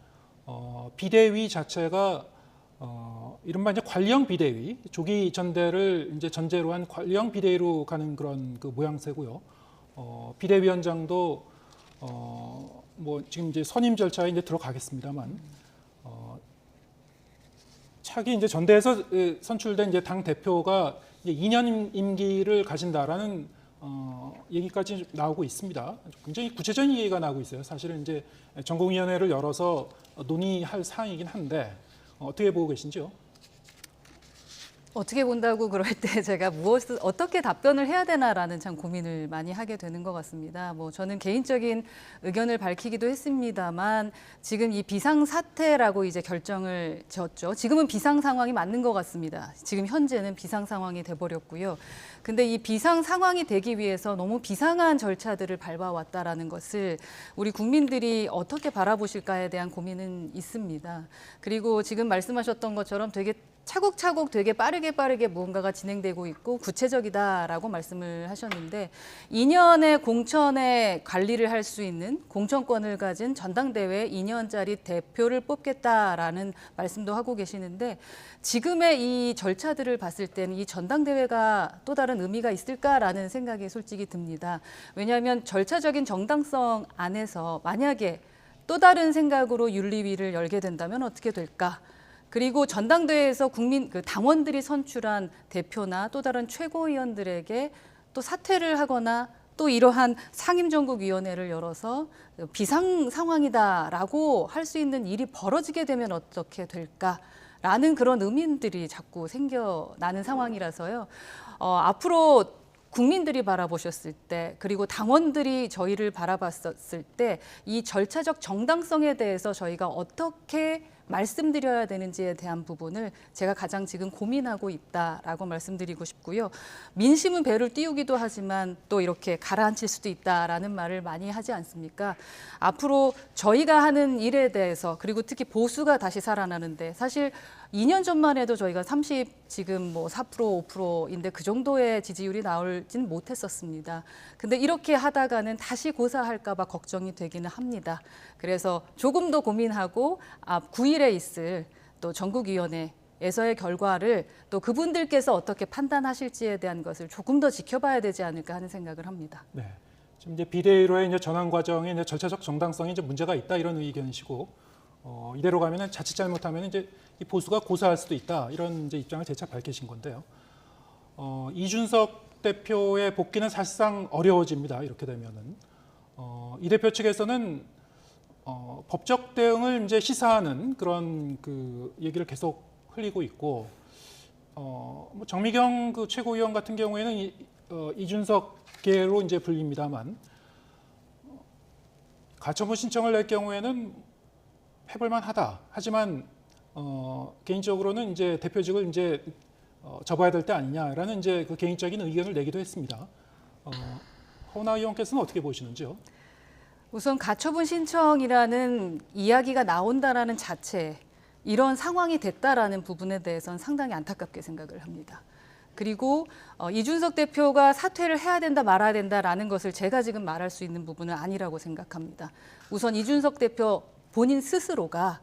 비대위 자체가 이른바 이제 관리형 비대위, 조기 전대를 이제 전제로 한 관리형 비대위로 가는 그런 그 모양새고요. 비대위원장도 뭐 지금 이제 선임 절차에 이제 들어가겠습니다만 차기 이제 전대에서 선출된 이제 당 대표가 이제 2년 임기를 가진다라는 얘기까지 나오고 있습니다. 굉장히 구체적인 얘기가 나오고 있어요. 사실은 이제 전공위원회를 열어서 논의할 사항이긴 한데 어떻게 보고 계신지요? 어떻게 본다고 그럴 때 제가 무엇을 어떻게 답변을 해야 되나라는 참 고민을 많이 하게 되는 것 같습니다. 뭐 저는 개인적인 의견을 밝히기도 했습니다만 지금 이 비상 사태라고 이제 결정을 지었죠. 지금은 비상 상황이 맞는 것 같습니다. 지금 현재는 비상 상황이 돼버렸고요. 근데 이 비상 상황이 되기 위해서 너무 비상한 절차들을 밟아왔다라는 것을 우리 국민들이 어떻게 바라보실까에 대한 고민은 있습니다. 그리고 지금 말씀하셨던 것처럼 되게 차곡차곡 되게 빠르게 무언가가 진행되고 있고 구체적이다라고 말씀을 하셨는데 2년의 공천의 관리를 할 수 있는 공천권을 가진 전당대회 2년짜리 대표를 뽑겠다라는 말씀도 하고 계시는데 지금의 이 절차들을 봤을 때는 이 전당대회가 또 다른 의미가 있을까라는 생각이 솔직히 듭니다. 왜냐하면 절차적인 정당성 안에서 만약에 또 다른 생각으로 윤리위를 열게 된다면 어떻게 될까? 그리고 전당대회에서 당원들이 선출한 대표나 또 다른 최고위원들에게 또 사퇴를 하거나 또 이러한 상임정국위원회를 열어서 비상 상황이다라고 할 수 있는 일이 벌어지게 되면 어떻게 될까라는 그런 의문들이 자꾸 생겨나는 상황이라서요. 앞으로 국민들이 바라보셨을 때 그리고 당원들이 저희를 바라봤었을 때 이 절차적 정당성에 대해서 저희가 어떻게 말씀드려야 되는지에 대한 부분을 제가 가장 지금 고민하고 있다라고 말씀드리고 싶고요. 민심은 배를 띄우기도 하지만 또 이렇게 가라앉힐 수도 있다라는 말을 많이 하지 않습니까? 앞으로 저희가 하는 일에 대해서 그리고 특히 보수가 다시 살아나는데 사실 2년 전만 해도 저희가 지금 뭐 4%, 5%인데 그 정도의 지지율이 나올진 못했었습니다. 근데 이렇게 하다가는 다시 고사할까 봐 걱정이 되기는 합니다. 그래서 조금 더 고민하고 9일에 있을 또 전국위원회에서의 결과를 또 그분들께서 어떻게 판단하실지에 대한 것을 조금 더 지켜봐야 되지 않을까 하는 생각을 합니다. 네, 지금 이제 비대위로의 이제 전환 과정에 이제 절차적 정당성이 이제 문제가 있다 이런 의견이시고 이대로 가면은 자칫 잘못하면 이제 이 보수가 고사할 수도 있다 이런 이제 입장을 재차 밝히신 건데요. 이준석 대표의 복귀는 사실상 어려워집니다. 이렇게 되면은 이 대표 측에서는 법적 대응을 이제 시사하는 그런 그 얘기를 계속 흘리고 있고 뭐 정미경 그 최고위원 같은 경우에는 이준석계로 이제 불립니다만 가처분 신청을 낼 경우에는 해볼만하다. 하지만 개인적으로는 이제 대표직을 이제 접어야 될 때 아니냐라는 이제 그 개인적인 의견을 내기도 했습니다. 허은하 의원께서는 어떻게 보시는지요? 우선 가처분 신청이라는 이야기가 나온다라는 자체, 이런 상황이 됐다라는 부분에 대해서는 상당히 안타깝게 생각을 합니다. 그리고 이준석 대표가 사퇴를 해야 된다 말아야 된다라는 것을 제가 지금 말할 수 있는 부분은 아니라고 생각합니다. 우선 이준석 대표 본인 스스로가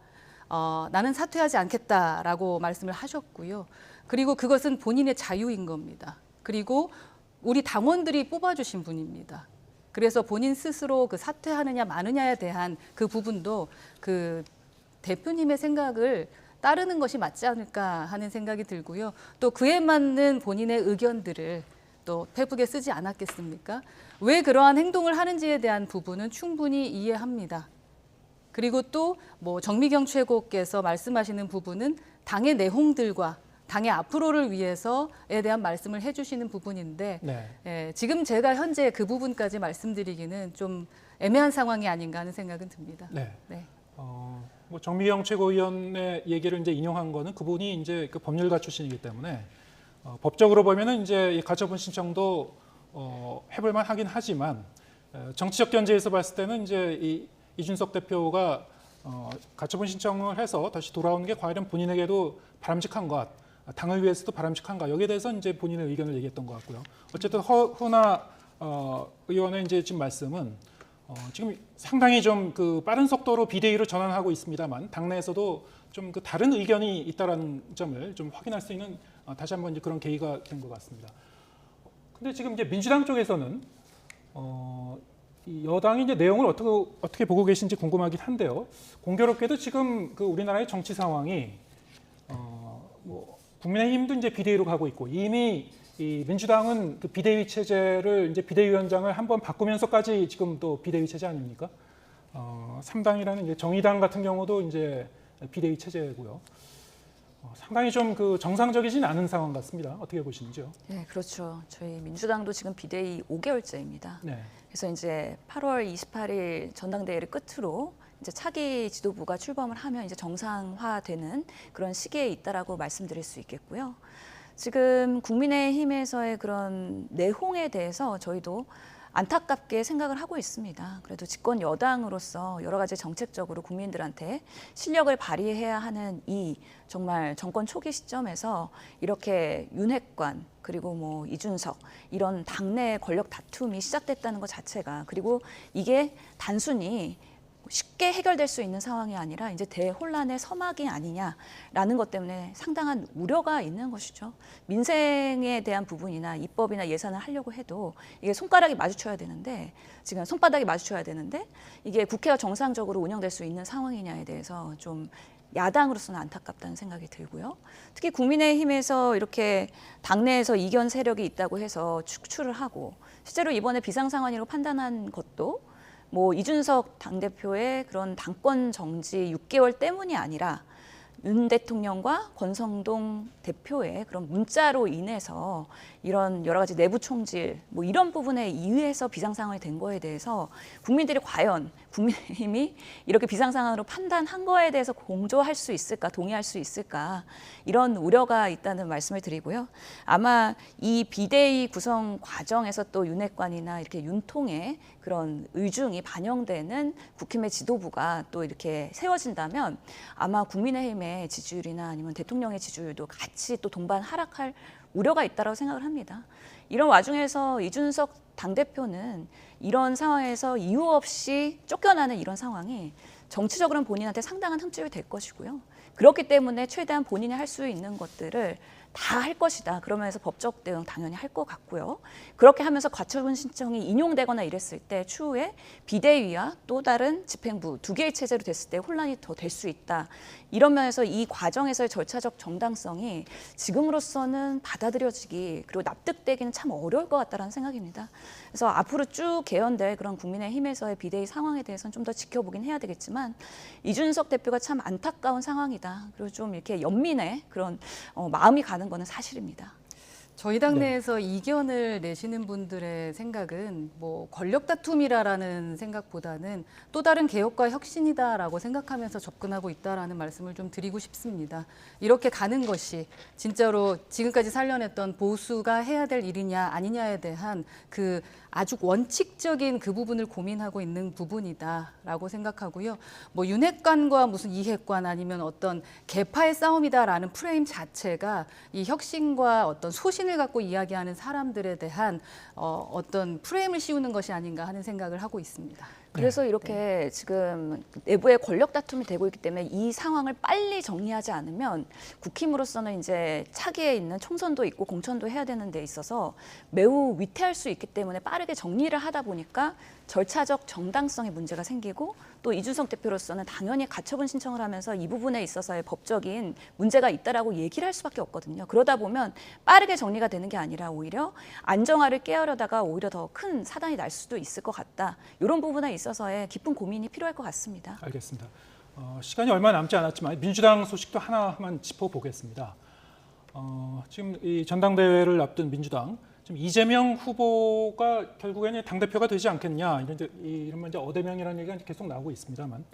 나는 사퇴하지 않겠다라고 말씀을 하셨고요. 그리고 그것은 본인의 자유인 겁니다. 그리고 우리 당원들이 뽑아주신 분입니다. 그래서 본인 스스로 그 사퇴하느냐 마느냐에 대한 그 부분도 그 대표님의 생각을 따르는 것이 맞지 않을까 하는 생각이 들고요. 또 그에 맞는 본인의 의견들을 또 페북에 쓰지 않았겠습니까? 왜 그러한 행동을 하는지에 대한 부분은 충분히 이해합니다. 그리고 또 뭐 정미경 최고께서 말씀하시는 부분은 당의 내홍들과 당의 앞으로를 위해서에 대한 말씀을 해주시는 부분인데 네. 지금 제가 현재 그 부분까지 말씀드리기는 좀 애매한 상황이 아닌가 하는 생각은 듭니다. 네. 네. 뭐 정미경 최고위원의 얘기를 이제 인용한 거는 그분이 이제 그 법률가 출신이기 때문에 법적으로 보면은 이제 이 가처분 신청도 해볼만 하긴 하지만 정치적 견제에서 봤을 때는 이제 이준석 대표가 가처분 신청을 해서 다시 돌아오는 게 과연 본인에게도 바람직한 것, 당을 위해서도 바람직한가 여기에 대해서 이제 본인의 의견을 얘기했던 것 같고요. 어쨌든 허은하 의원의 이제 지금 말씀은 지금 상당히 좀 그 빠른 속도로 비대위로 전환하고 있습니다만 당내에서도 좀 그 다른 의견이 있다라는 점을 좀 확인할 수 있는 다시 한번 이제 그런 계기가 된 것 같습니다. 근데 지금 이제 민주당 쪽에서는 이 여당이 이제 내용을 어떻게 보고 계신지 궁금하긴 한데요. 공교롭게도 지금 그 우리나라의 정치 상황이 뭐 국민의힘도 이제 비대위로 가고 있고 이미 이 민주당은 그 비대위 체제를 이제 비대위원장을 한번 바꾸면서까지 지금 또 비대위 체제 아닙니까? 3당이라는 이제 정의당 같은 경우도 이제 비대위 체제고요. 상당히 좀 그 정상적이진 않은 상황 같습니다. 어떻게 보시는지요? 네, 그렇죠. 저희 민주당도 지금 비대위 5개월째입니다. 네. 그래서 이제 8월 28일 전당대회를 끝으로 이제 차기 지도부가 출범을 하면 이제 정상화되는 그런 시기에 있다라고 말씀드릴 수 있겠고요. 지금 국민의힘에서의 그런 내홍에 대해서 저희도 안타깝게 생각을 하고 있습니다. 그래도 집권 여당으로서 여러 가지 정책적으로 국민들한테 실력을 발휘해야 하는 이 정말 정권 초기 시점에서 이렇게 윤핵관 그리고 뭐 이준석 이런 당내 권력 다툼이 시작됐다는 것 자체가 그리고 이게 단순히 쉽게 해결될 수 있는 상황이 아니라 이제 대혼란의 서막이 아니냐라는 것 때문에 상당한 우려가 있는 것이죠. 민생에 대한 부분이나 입법이나 예산을 하려고 해도 이게 손가락이 마주쳐야 되는데 지금 손바닥이 마주쳐야 되는데 이게 국회가 정상적으로 운영될 수 있는 상황이냐에 대해서 좀 야당으로서는 안타깝다는 생각이 들고요. 특히 국민의힘에서 이렇게 당내에서 이견 세력이 있다고 해서 축출을 하고 실제로 이번에 비상상황이라고 판단한 것도 뭐 이준석 당대표의 그런 당권 정지 6개월 때문이 아니라 윤 대통령과 권성동 대표의 그런 문자로 인해서 이런 여러 가지 내부 총질 뭐 이런 부분에 의해서 비상상황이 된 거에 대해서 국민들이 과연 국민의힘이 이렇게 비상상황으로 판단한 거에 대해서 공조할 수 있을까, 동의할 수 있을까 이런 우려가 있다는 말씀을 드리고요. 아마 이 비대위 구성 과정에서 또 윤핵관이나 이렇게 윤통의 그런 의중이 반영되는 국힘의 지도부가 또 이렇게 세워진다면 아마 국민의힘의 지지율이나 아니면 대통령의 지지율도 같이 또 동반 하락할 우려가 있다고 생각을 합니다. 이런 와중에서 이준석 당대표는 이런 상황에서 이유 없이 쫓겨나는 이런 상황이 정치적으로는 본인한테 상당한 흠집이 될 것이고요. 그렇기 때문에 최대한 본인이 할 수 있는 것들을 다 할 것이다. 그러면서 법적 대응 당연히 할 것 같고요. 그렇게 하면서 가처분 신청이 인용되거나 이랬을 때 추후에 비대위와 또 다른 집행부 두 개의 체제로 됐을 때 혼란이 더 될 수 있다. 이런 면에서 이 과정에서의 절차적 정당성이 지금으로서는 받아들여지기 그리고 납득되기는 참 어려울 것 같다는 생각입니다. 그래서 앞으로 쭉 개헌될 그런 국민의힘에서의 비대위 상황에 대해서는 좀 더 지켜보긴 해야 되겠지만 이준석 대표가 참 안타까운 상황이다. 그리고 좀 이렇게 연민의 그런 마음이 가는 거는 사실입니다. 저희 당내에서 이견을 내시는 분들의 생각은 뭐 권력 다툼이라는 생각보다는 또 다른 개혁과 혁신이다라고 생각하면서 접근하고 있다라는 말씀을 좀 드리고 싶습니다. 이렇게 가는 것이 진짜로 지금까지 살려냈던 보수가 해야 될 일이냐 아니냐에 대한 그 아주 원칙적인 그 부분을 고민하고 있는 부분이다라고 생각하고요. 뭐 윤핵관과 무슨 이핵관 아니면 어떤 계파의 싸움이다라는 프레임 자체가 이 혁신과 어떤 소신을 갖고 이야기하는 사람들에 대한 어떤 프레임을 씌우는 것이 아닌가 하는 생각을 하고 있습니다. 그래서 이렇게 지금 내부의 권력 다툼이 되고 있기 때문에 이 상황을 빨리 정리하지 않으면 국힘으로서는 이제 차기에 있는 총선도 있고 공천도 해야 되는 데 있어서 매우 위태할 수 있기 때문에 빠르게 정리를 하다 보니까 절차적 정당성의 문제가 생기고 또 이준석 대표로서는 당연히 가처분 신청을 하면서 이 부분에 있어서의 법적인 문제가 있다라고 얘기를 할 수밖에 없거든요. 그러다 보면 빠르게 정리가 되는 게 아니라 오히려 안정화를 깨하려다가 오히려 더 큰 사단이 날 수도 있을 것 같다. 이런 부분에 있어서의 깊은 고민이 필요할 것 같습니다. 알겠습니다. 시간이 얼마 남지 않았지만 민주당 소식도 하나만 짚어보겠습니다. 지금 이 전당대회를 앞둔 민주당 지금 이재명 후보가 결국에는 당대표가 되지 않겠냐 이런 이제 어대명이라는 얘기가 계속 나오고 있습니다만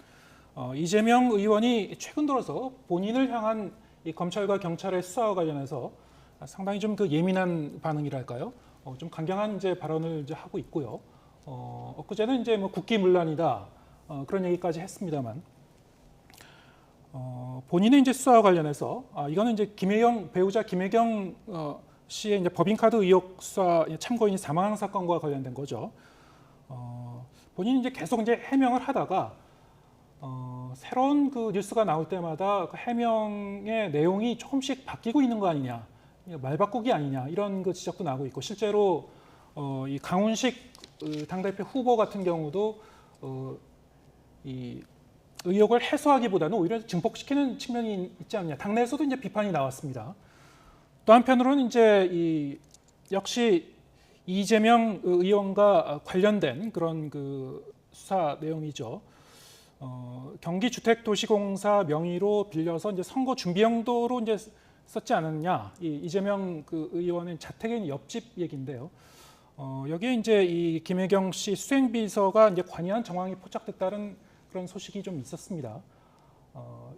이재명 의원이 최근 들어서 본인을 향한 이 검찰과 경찰의 수사와 관련해서 상당히 좀 그 예민한 반응이랄까요? 좀 강경한 이제 발언을 이제 하고 있고요. 엊그제는 이제 뭐 국기문란이다 그런 얘기까지 했습니다만 본인의 이제 수사와 관련해서 이거는 이제 배우자 김혜경 씨의 이제 법인카드 의혹 수사 참고인이 사망한 사건과 관련된 거죠. 본인이 이제 계속 이제 해명을 하다가 새로운 그 뉴스가 나올 때마다 그 해명의 내용이 조금씩 바뀌고 있는 거 아니냐, 말 바꾸기 아니냐 이런 그 지적도 나오고 있고 실제로 이 강훈식 당대표 후보 같은 경우도 이 의혹을 해소하기보다는 오히려 증폭시키는 측면이 있지 않느냐. 당내에서도 이제 비판이 나왔습니다. 또 한편으로는 이제 역시 이재명 의원과 관련된 그런 그 수사 내용이죠. 경기주택도시공사 명의로 빌려서 이제 선거 준비용도로 이제 썼지 않았냐. 이재명 그 의원의 자택의 옆집 얘기인데요. 여기에 이제 이 김혜경 씨 수행비서가 이제 관여한 정황이 포착됐다는 그런 소식이 좀 있었습니다.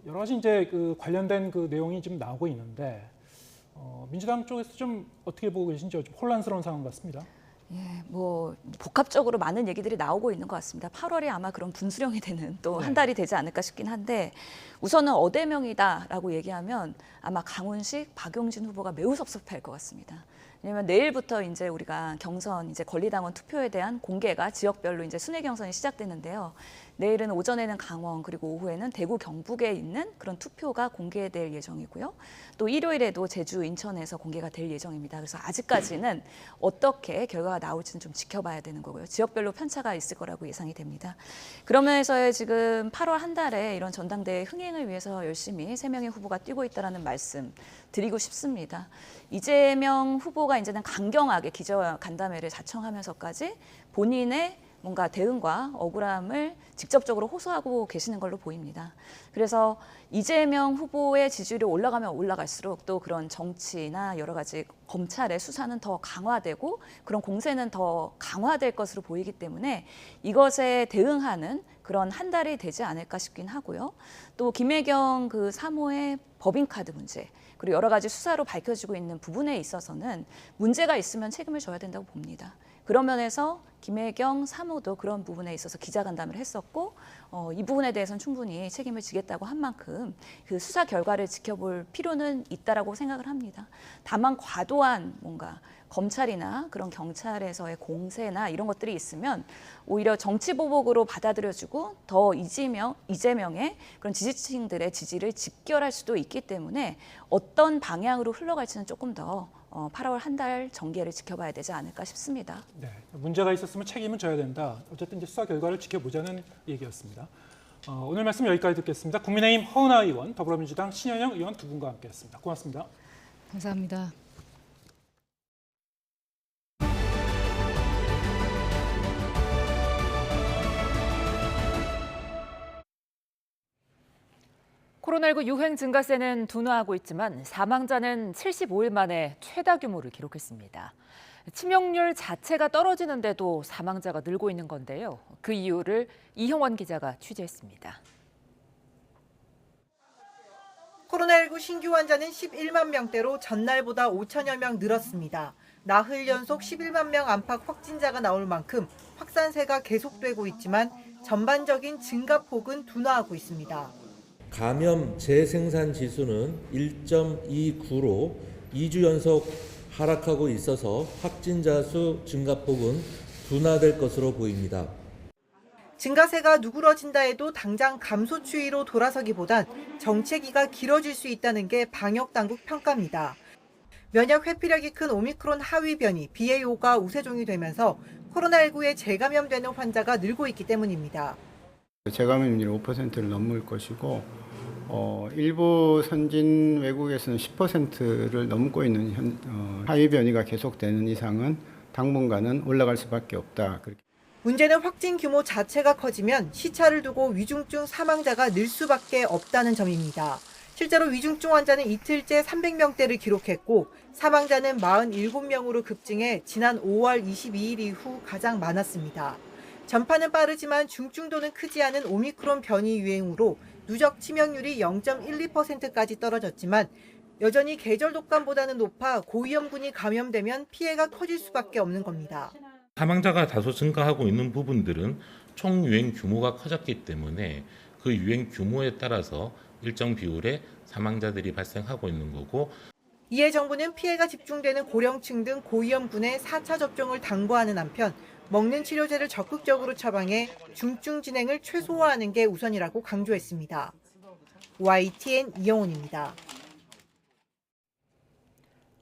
여러 가지 이제 그 관련된 그 내용이 좀 나오고 있는데 민주당 쪽에서 좀 어떻게 보고 계신지 좀 혼란스러운 상황 같습니다. 예, 뭐 복합적으로 많은 얘기들이 나오고 있는 것 같습니다. 8월에 아마 그런 분수령이 되는 또 한 달이 되지 않을까 싶긴 한데 우선은 어대명이다라고 얘기하면 아마 강훈식, 박용진 후보가 매우 섭섭할 것 같습니다. 왜냐하면 내일부터 이제 우리가 경선 이제 권리당원 투표에 대한 공개가 지역별로 이제 순회 경선이 시작되는데요. 내일은 오전에는 강원 그리고 오후에는 대구 경북에 있는 그런 투표가 공개될 예정이고요. 또 일요일에도 제주 인천에서 공개가 될 예정입니다. 그래서 아직까지는 어떻게 결과가 나올지는 좀 지켜봐야 되는 거고요. 지역별로 편차가 있을 거라고 예상이 됩니다. 그러면서 지금 8월 한 달에 이런 전당대회 흥행을 위해서 열심히 3명의 후보가 뛰고 있다는 말씀 드리고 싶습니다. 이재명 후보가 이제는 강경하게 기자간담회를 자청하면서까지 본인의 뭔가 대응과 억울함을 직접적으로 호소하고 계시는 걸로 보입니다. 그래서 이재명 후보의 지지율이 올라가면 올라갈수록 또 그런 정치나 여러 가지 검찰의 수사는 더 강화되고 그런 공세는 더 강화될 것으로 보이기 때문에 이것에 대응하는 그런 한 달이 되지 않을까 싶긴 하고요. 또 김혜경 그 3호의 법인카드 문제 그리고 여러 가지 수사로 밝혀지고 있는 부분에 있어서는 문제가 있으면 책임을 져야 된다고 봅니다. 그런 면에서 김혜경 3호도 그런 부분에 있어서 기자간담회를 했었고 이 부분에 대해서는 충분히 책임을 지겠다고 한 만큼 그 수사 결과를 지켜볼 필요는 있다라고 생각을 합니다. 다만 과도한 뭔가 검찰이나 그런 경찰에서의 공세나 이런 것들이 있으면 오히려 정치 보복으로 받아들여지고 더 이재명의 그런 지지층들의 지지를 집결할 수도 있기 때문에 어떤 방향으로 흘러갈지는 조금 더 8월 한 달 정계를 지켜봐야 되지 않을까 싶습니다. 네, 문제가 있었으면 책임은 져야 된다. 어쨌든 이제 수사 결과를 지켜보자는 얘기였습니다. 오늘 말씀 여기까지 듣겠습니다. 국민의힘 허은하 의원, 더불어민주당 신현영 의원 두 분과 함께했습니다. 고맙습니다. 감사합니다. 코로나19 유행 증가세는 둔화하고 있지만 사망자는 75일 만에 최다 규모를 기록했습니다. 치명률 자체가 떨어지는데도 사망자가 늘고 있는 건데요. 그 이유를 이형원 기자가 취재했습니다. 코로나19 신규 환자는 11만 명대로 전날보다 5천여 명 늘었습니다. 나흘 연속 11만 명 안팎 확진자가 나올 만큼 확산세가 계속되고 있지만 전반적인 증가폭은 둔화하고 있습니다. 감염 재생산 지수는 1.29로 2주 연속 하락하고 있어서 확진자 수 증가폭은 둔화될 것으로 보입니다. 증가세가 누그러진다 해도 당장 감소 추이로 돌아서기보단 정체기가 길어질 수 있다는 게 방역당국 평가입니다. 면역 회피력이 큰 오미크론 하위 변이 BA.5가 우세종이 되면서 코로나19에 재감염되는 환자가 늘고 있기 때문입니다. 재감염률이 5%를 넘을 것이고 일부 선진 외국에서는 10%를 넘고 있는 하위 변이가 계속되는 이상은 당분간은 올라갈 수밖에 없다. 문제는 확진 규모 자체가 커지면 시차를 두고 위중증 사망자가 늘 수밖에 없다는 점입니다. 실제로 위중증 환자는 이틀째 300명대를 기록했고 사망자는 47명으로 급증해 지난 5월 22일 이후 가장 많았습니다. 전파는 빠르지만 중증도는 크지 않은 오미크론 변이 유행으로 누적 치명률이 0.12%까지 떨어졌지만 여전히 계절 독감보다는 높아 고위험군이 감염되면 피해가 커질 수밖에 없는 겁니다. 사망자가 다소 증가하고 있는 부분들은 총 유행 규모가 커졌기 때문에 그 유행 규모에 따라서 일정 비율의 사망자들이 발생하고 있는 거고 이에 정부는 피해가 집중되는 고령층 등 고위험군의 4차 접종을 당부하는 한편 먹는 치료제를 적극적으로 처방해 중증 진행을 최소화하는 게 우선이라고 강조했습니다. YTN 이영훈입니다.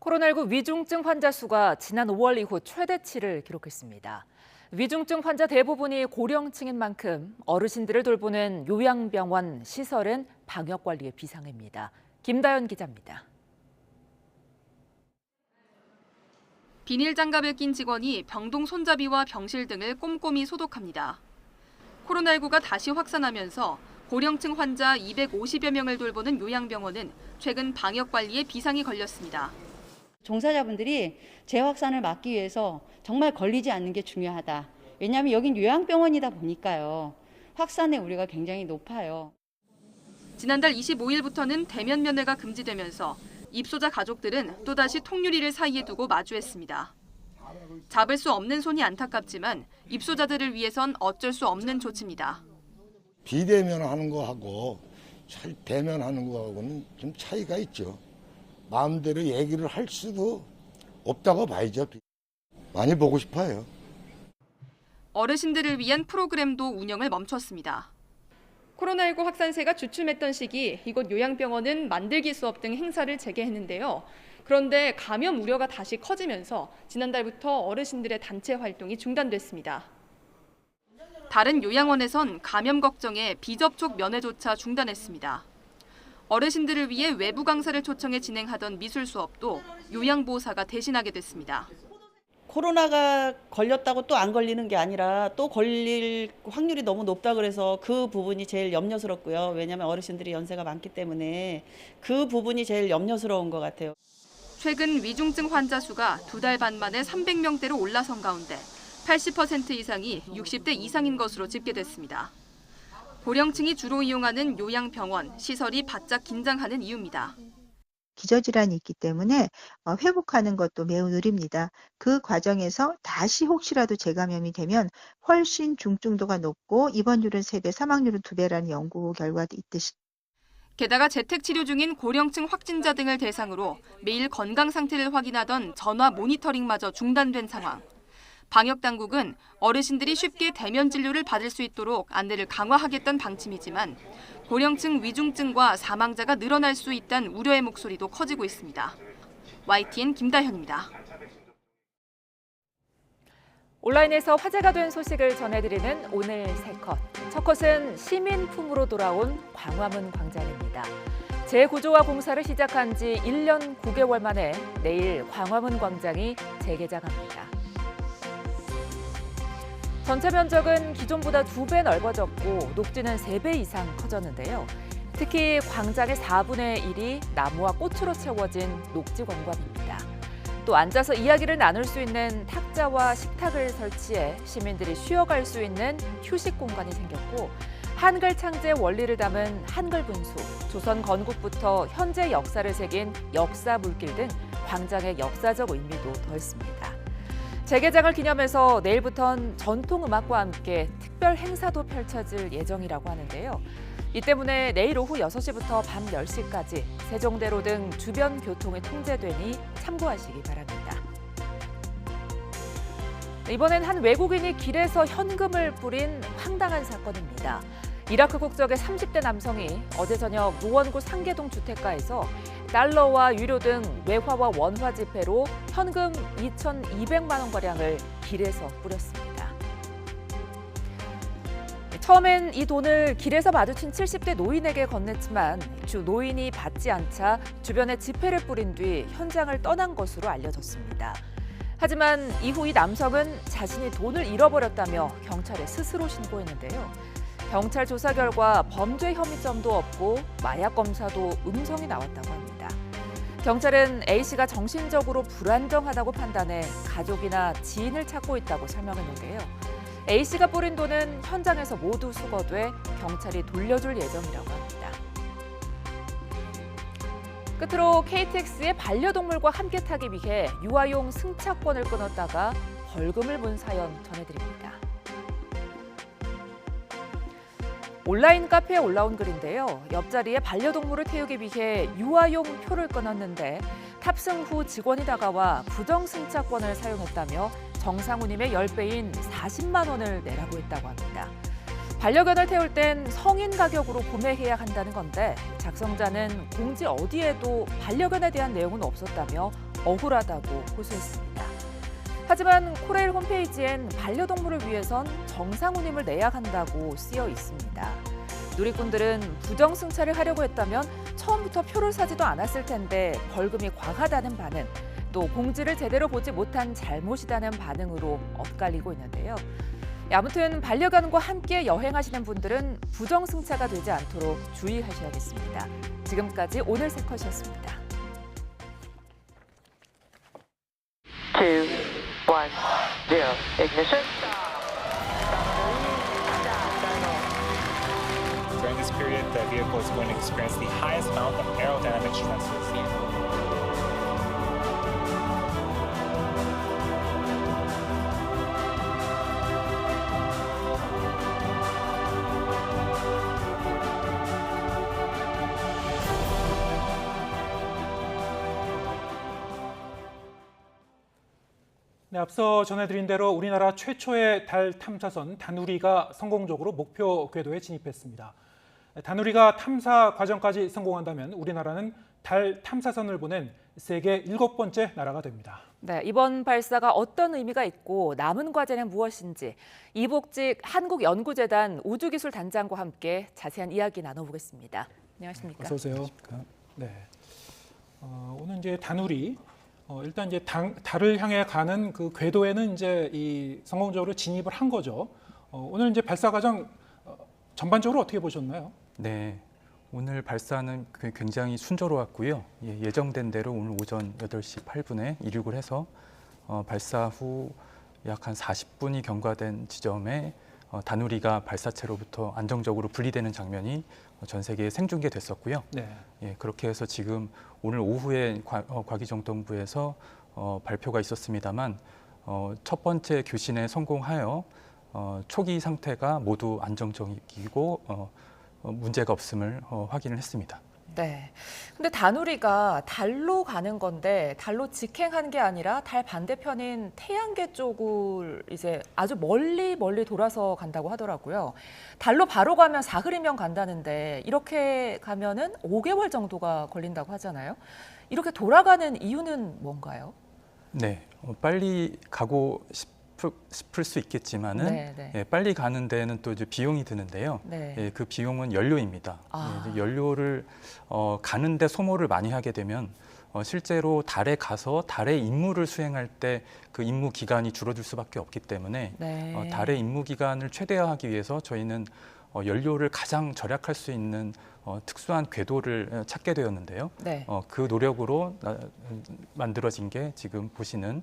코로나19 위중증 환자 수가 지난 5월 이후 최대치를 기록했습니다. 위중증 환자 대부분이 고령층인 만큼 어르신들을 돌보는 요양병원 시설은 방역관리에 비상입니다. 김다연 기자입니다. 비닐 장갑을 낀 직원이 병동 손잡이와 병실 등을 꼼꼼히 소독합니다. 코로나19가 다시 확산하면서 고령층 환자 250여 명을 돌보는 요양병원은 최근 방역관리에 비상이 걸렸습니다. 종사자분들이 재확산을 막기 위해서 정말 걸리지 않는 게 중요하다. 왜냐하면 여긴 요양병원이다 보니까요. 확산의 우려가 굉장히 높아요. 지난달 25일부터는 대면 면회가 금지되면서 입소자 가족들은 또다시 통유리를 사이에 두고 마주했습니다. 잡을 수 없는 손이 안타깝지만 입소자들을 위해선 어쩔 수 없는 조치입니다. 비대면하는 거하고 대면하는 거하고는 좀 차이가 있죠. 마음대로 얘기를 할 수도 없다고 봐야죠. 많이 보고 싶어요. 어르신들을 위한 프로그램도 운영을 멈췄습니다. 코로나19 확산세가 주춤했던 시기 이곳 요양병원은 만들기 수업 등 행사를 재개했는데요. 그런데 감염 우려가 다시 커지면서 지난달부터 어르신들의 단체 활동이 중단됐습니다. 다른 요양원에선 감염 걱정에 비접촉 면회조차 중단했습니다. 어르신들을 위해 외부 강사를 초청해 진행하던 미술 수업도 요양보호사가 대신하게 됐습니다. 코로나가 걸렸다고 또 안 걸리는 게 아니라 또 걸릴 확률이 너무 높다 그래서 그 부분이 제일 염려스럽고요. 왜냐하면 어르신들이 연세가 많기 때문에 그 부분이 제일 염려스러운 것 같아요. 최근 위중증 환자 수가 2달 반 만에 300명대로 올라선 가운데 80% 이상이 60대 이상인 것으로 집계됐습니다. 고령층이 주로 이용하는 요양병원, 시설이 바짝 긴장하는 이유입니다. 기저질환이 있기 때문에 회복하는 것도 매우 느립니다. 그 과정에서 다시 혹시라도 재감염이 되면 훨씬 중증도가 높고 입원율은 3배, 사망률은 2배라는 연구 결과도 있듯이. 게다가 재택 치료 중인 고령층 확진자 등을 대상으로 매일 건강 상태를 확인하던 전화 모니터링마저 중단된 상황. 방역 당국은 어르신들이 쉽게 대면 진료를 받을 수 있도록 안내를 강화하겠다는 방침이지만 고령층 위중증과 사망자가 늘어날 수 있다는 우려의 목소리도 커지고 있습니다. YTN 김다현입니다. 온라인에서 화제가 된 소식을 전해드리는 오늘 세 컷. 첫 컷은 시민품으로 돌아온 광화문 광장입니다. 재구조와 공사를 시작한 지 1년 9개월 만에 내일 광화문 광장이 재개장합니다. 전체 면적은 기존보다 2배 넓어졌고 녹지는 3배 이상 커졌는데요. 특히 광장의 4분의 1이 나무와 꽃으로 채워진 녹지 관광입니다. 또 앉아서 이야기를 나눌 수 있는 탁자와 식탁을 설치해 시민들이 쉬어갈 수 있는 휴식 공간이 생겼고 한글 창제의 원리를 담은 한글 분수, 조선 건국부터 현재 역사를 새긴 역사 물길 등 광장의 역사적 의미도 더했습니다. 재개장을 기념해서 내일부터는 전통음악과 함께 특별 행사도 펼쳐질 예정이라고 하는데요. 이 때문에 내일 오후 6시부터 밤 10시까지 세종대로 등 주변 교통이 통제되니 참고하시기 바랍니다. 이번엔 한 외국인이 길에서 현금을 뿌린 황당한 사건입니다. 이라크 국적의 30대 남성이 어제 저녁 노원구 상계동 주택가에서 달러와 유로 등 외화와 원화 지폐로 현금 2,200만 원가량을 길에서 뿌렸습니다. 처음엔 이 돈을 길에서 마주친 70대 노인에게 건넸지만 노인이 받지 않자 주변에 지폐를 뿌린 뒤 현장을 떠난 것으로 알려졌습니다. 하지만 이후 이 남성은 자신이 돈을 잃어버렸다며 경찰에 스스로 신고했는데요. 경찰 조사 결과 범죄 혐의점도 없고 마약 검사도 음성이 나왔다고 합니다. 경찰은 A씨가 정신적으로 불안정하다고 판단해 가족이나 지인을 찾고 있다고 설명했는데요. A씨가 뿌린 돈은 현장에서 모두 수거돼 경찰이 돌려줄 예정이라고 합니다. 끝으로 KTX의 반려동물과 함께 타기 위해 유아용 승차권을 끊었다가 벌금을 문 사연 전해드립니다. 온라인 카페에 올라온 글인데요. 옆자리에 반려동물을 태우기 위해 유아용 표를 끊었는데 탑승 후 직원이 다가와 부정 승차권을 사용했다며 정상우님의 10배인 40만 원을 내라고 했다고 합니다. 반려견을 태울 땐 성인 가격으로 구매해야 한다는 건데 작성자는 공지 어디에도 반려견에 대한 내용은 없었다며 억울하다고 호소했습니다. 하지만 코레일 홈페이지엔 반려동물을 위해선 정상우님을 내야 한다고 쓰여 있습니다. 누리꾼들은 부정승차를 하려고 했다면 처음부터 표를 사지도 않았을 텐데 벌금이 과하다는 반응, 또 공지를 제대로 보지 못한 잘못이라는 반응으로 엇갈리고 있는데요. 아무튼 반려견과 함께 여행하시는 분들은 부정승차가 되지 않도록 주의하셔야겠습니다. 지금까지 오늘 새 컷이었습니다. 2, 1, 0, ignition. During this period, the vehicle is going to experience the highest amount of aerodynamic stresses. 네, 앞서 전해드린 대로 우리나라 최초의 달 탐사선 다누리가 성공적으로 목표 궤도에 진입했습니다. 다누리가 탐사 과정까지 성공한다면 우리나라는 달 탐사선을 보낸 세계 7번째 나라가 됩니다. 네, 이번 발사가 어떤 의미가 있고 남은 과제는 무엇인지 이복직 한국연구재단 우주기술단장과 함께 자세한 이야기 나눠보겠습니다. 안녕하십니까? 어서 오세요. 네, 오늘 이제 다누리. 일단 이제 달을 향해 가는 그 궤도에는 이제 이 성공적으로 진입을 한 거죠. 오늘 이제 발사 과정 전반적으로 어떻게 보셨나요? 네, 오늘 발사는 굉장히 순조로웠고요. 예정된 대로 오늘 오전 8시 8분에 이륙을 해서 발사 후 약 한 40분이 경과된 지점에 다누리가 발사체로부터 안정적으로 분리되는 장면이 전 세계에 생중계됐었고요. 네. 예, 그렇게 해서 지금 오늘 오후에 과기정통부에서 발표가 있었습니다만 첫 번째 교신에 성공하여 초기 상태가 모두 안정적이고 문제가 없음을 확인을 했습니다. 네. 근데 다누리가 달로 가는 건데 달로 직행한 게 아니라 달 반대편인 태양계 쪽을 이제 아주 멀리 돌아서 간다고 하더라고요. 달로 바로 가면 사흘이면 간다는데 이렇게 가면은 5개월 정도가 걸린다고 하잖아요. 이렇게 돌아가는 이유는 뭔가요? 네, 빨리 가고 싶을 수 있겠지만은 네, 네. 예, 빨리 가는 데는 또 이제 비용이 드는데요. 네. 예, 그 비용은 연료입니다. 아. 예, 연료를 가는데 소모를 많이 하게 되면 실제로 달에 가서 달의 임무를 수행할 때 그 임무 기간이 줄어들 수밖에 없기 때문에 네. 달의 임무 기간을 최대화하기 위해서 저희는 연료를 가장 절약할 수 있는 특수한 궤도를 찾게 되었는데요. 네. 그 노력으로 만들어진 게 지금 보시는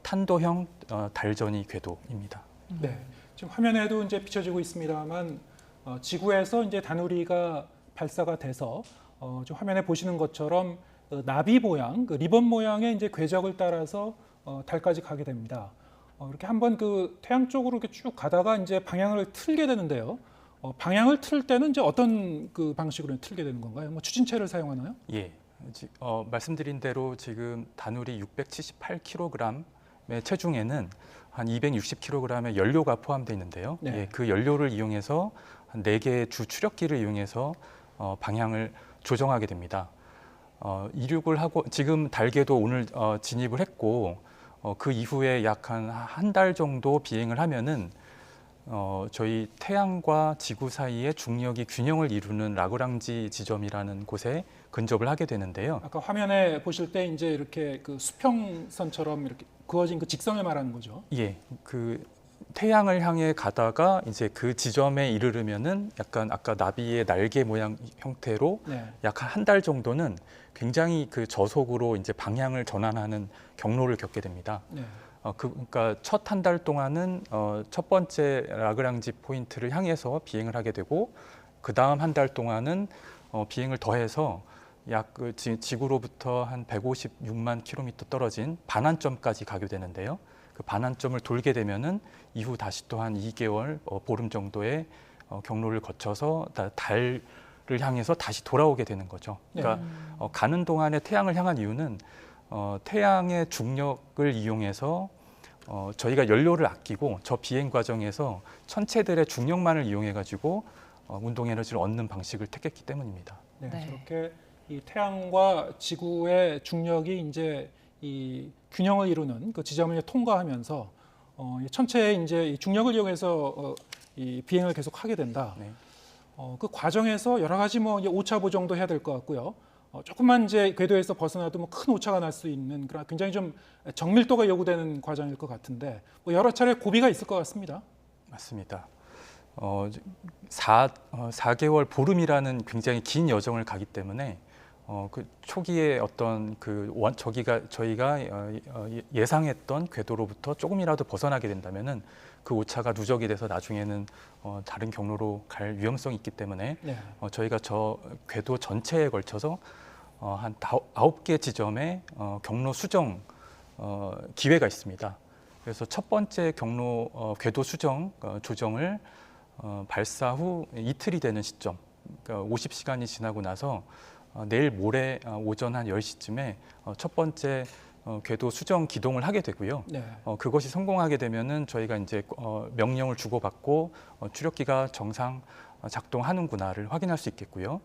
탄도형 달전이 궤도입니다. 네, 지금 화면에도 이제 비춰지고 있습니다만 지구에서 이제 다누리가 발사가 돼서 지금 화면에 보시는 것처럼 나비 모양, 그 리본 모양의 이제 궤적을 따라서 달까지 가게 됩니다. 이렇게 한번 그 태양 쪽으로 이렇게 쭉 가다가 이제 방향을 틀게 되는데요. 방향을 틀 때는 이제 어떤 그 방식으로 틀게 되는 건가요? 뭐 추진체를 사용하나요? 예. 말씀드린 대로 지금 다누리 678kg의 체중에는 한 260kg의 연료가 포함되어 있는데요. 네. 예, 그 연료를 이용해서 한 4개의 주 추력기를 이용해서 방향을 조정하게 됩니다. 이륙을 하고 지금 달궤도 오늘 진입을 했고 그 이후에 약 한 달 정도 비행을 하면은 저희 태양과 지구 사이의 중력이 균형을 이루는 라그랑지 지점이라는 곳에 근접을 하게 되는데요. 아까 화면에 보실 때 이제 이렇게 그 수평선처럼 이렇게 그어진 그 직선을 말하는 거죠. 예, 그 태양을 향해 가다가 이제 그 지점에 이르르면은 약간 아까 나비의 날개 모양 형태로 네. 약 한 달 정도는 굉장히 그 저속으로 이제 방향을 전환하는 경로를 겪게 됩니다. 네. 그러니까 첫 한 달 동안은 첫 번째 라그랑지 포인트를 향해서 비행을 하게 되고 그 다음 한 달 동안은 비행을 더해서 약 그 지구로부터 한 156만 킬로미터 떨어진 반환점까지 가게 되는데요. 그 반환점을 돌게 되면은 이후 다시 또 한 2개월 보름 정도의 경로를 거쳐서 달을 향해서 다시 돌아오게 되는 거죠. 그러니까 가는 동안에 태양을 향한 이유는 태양의 중력을 이용해서 저희가 연료를 아끼고 저 비행 과정에서 천체들의 중력만을 이용해 가지고 운동 에너지를 얻는 방식을 택했기 때문입니다. 네, 네. 저렇게 이 태양과 지구의 중력이 이제 이 균형을 이루는 그 지점을 통과하면서 이 천체의 이제 이 중력을 이용해서 이 비행을 계속 하게 된다. 네. 그 과정에서 여러 가지 뭐 오차 보정도 해야 될 것 같고요. 조금만 이제 궤도에서 벗어나도 뭐 큰 오차가 날 수 있는 그런 굉장히 좀 정밀도가 요구되는 과정일 것 같은데 뭐 여러 차례 고비가 있을 것 같습니다. 맞습니다. 4개월 보름이라는 굉장히 긴 여정을 가기 때문에 그 초기에 어떤 저희가 예상했던 궤도로부터 조금이라도 벗어나게 된다면은 그 오차가 누적이 돼서 나중에는 다른 경로로 갈 위험성이 있기 때문에 네. 저희가 저 궤도 전체에 걸쳐서 한 9개 지점에 경로 수정 기회가 있습니다. 그래서 첫 번째 경로 궤도 수정 조정을 발사 후 이틀이 되는 시점, 그러니까 50시간이 지나고 나서 내일 모레 오전 한 10시쯤에 첫 번째 궤도 수정 기동을 하게 되고요. 네. 그것이 성공하게 되면은 저희가 이제 명령을 주고받고 추력기가 정상 작동하는구나를 확인할 수 있겠고요.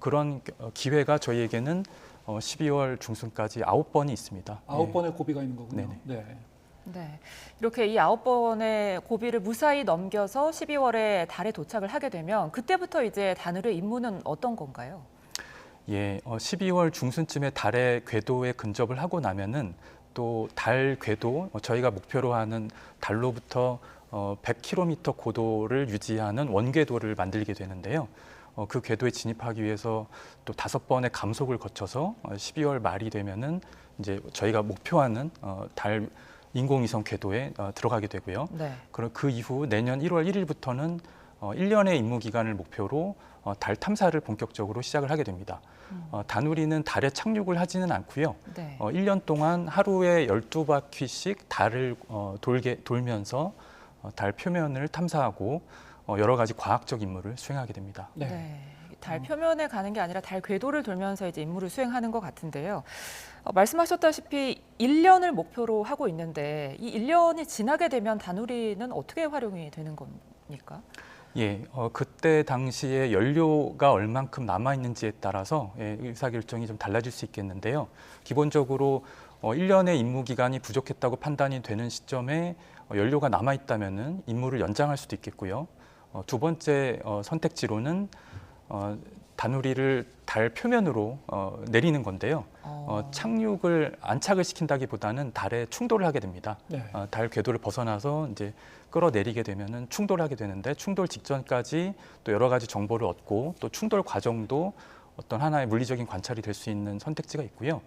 그런 기회가 저희에게는 12월 중순까지 9번이 있습니다. 9번의 고비가 있는 거군요. 네네. 네. 네, 이렇게 이 9번의 고비를 무사히 넘겨서 12월에 달에 도착을 하게 되면 그때부터 이제 다누리의 임무는 어떤 건가요? 예, 12월 중순쯤에 달의 궤도에 근접을 하고 나면은 또 달 궤도, 저희가 목표로 하는 달로부터 100km 고도를 유지하는 원궤도를 만들게 되는데요. 그 궤도에 진입하기 위해서 또 5번의 감속을 거쳐서 12월 말이 되면은 이제 저희가 목표하는 달 인공위성 궤도에 들어가게 되고요. 네. 그리고 그 이후 내년 1월 1일부터는 1년의 임무 기간을 목표로 달 탐사를 본격적으로 시작을 하게 됩니다. 다누리는 달에 착륙을 하지는 않고요. 네. 1년 동안 하루에 12바퀴씩 달을 돌면서 달 표면을 탐사하고 여러 가지 과학적 임무를 수행하게 됩니다. 네. 네. 달 표면에 가는 게 아니라 달 궤도를 돌면서 이제 임무를 수행하는 것 같은데요. 말씀하셨다시피 1년을 목표로 하고 있는데 이 1년이 지나게 되면 다누리는 어떻게 활용이 되는 겁니까? 예, 그때 당시에 연료가 얼만큼 남아 있는지에 따라서 의사결정이 좀 달라질 수 있겠는데요. 기본적으로 1년의 임무 기간이 부족했다고 판단이 되는 시점에 연료가 남아 있다면은 임무를 연장할 수도 있겠고요. 두 번째 선택지로는 다누리를 달 표면으로 내리는 건데요. 착륙을 안착을 시킨다기보다는 달에 충돌을 하게 됩니다. 네. 달 궤도를 벗어나서 이제 끌어내리게 되면은 충돌하게 되는데 충돌 직전까지 또 여러 가지 정보를 얻고 또 충돌 과정도 어떤 하나의 물리적인 관찰이 될 수 있는 선택지가 있고요.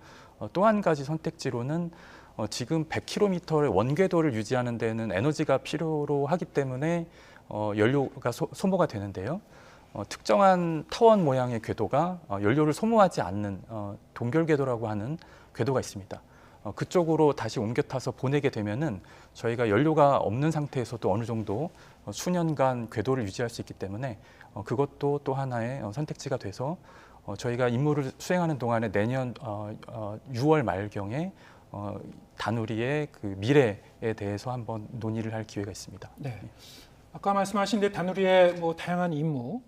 또 한 가지 선택지로는 지금 100km의 원궤도를 유지하는 데는 에너지가 필요로 하기 때문에 연료가 소모가 되는데요. 특정한 타원 모양의 궤도가 연료를 소모하지 않는 동결궤도라고 하는 궤도가 있습니다. 그쪽으로 다시 옮겨 타서 보내게 되면은 저희가 연료가 없는 상태에서도 어느 정도 수년간 궤도를 유지할 수 있기 때문에 그것도 또 하나의 선택지가 돼서 저희가 임무를 수행하는 동안에 내년 6월 말경에 다누리의 그 미래에 대해서 한번 논의를 할 기회가 있습니다. 네. 아까 말씀하신 데 다누리의 뭐 다양한 임무,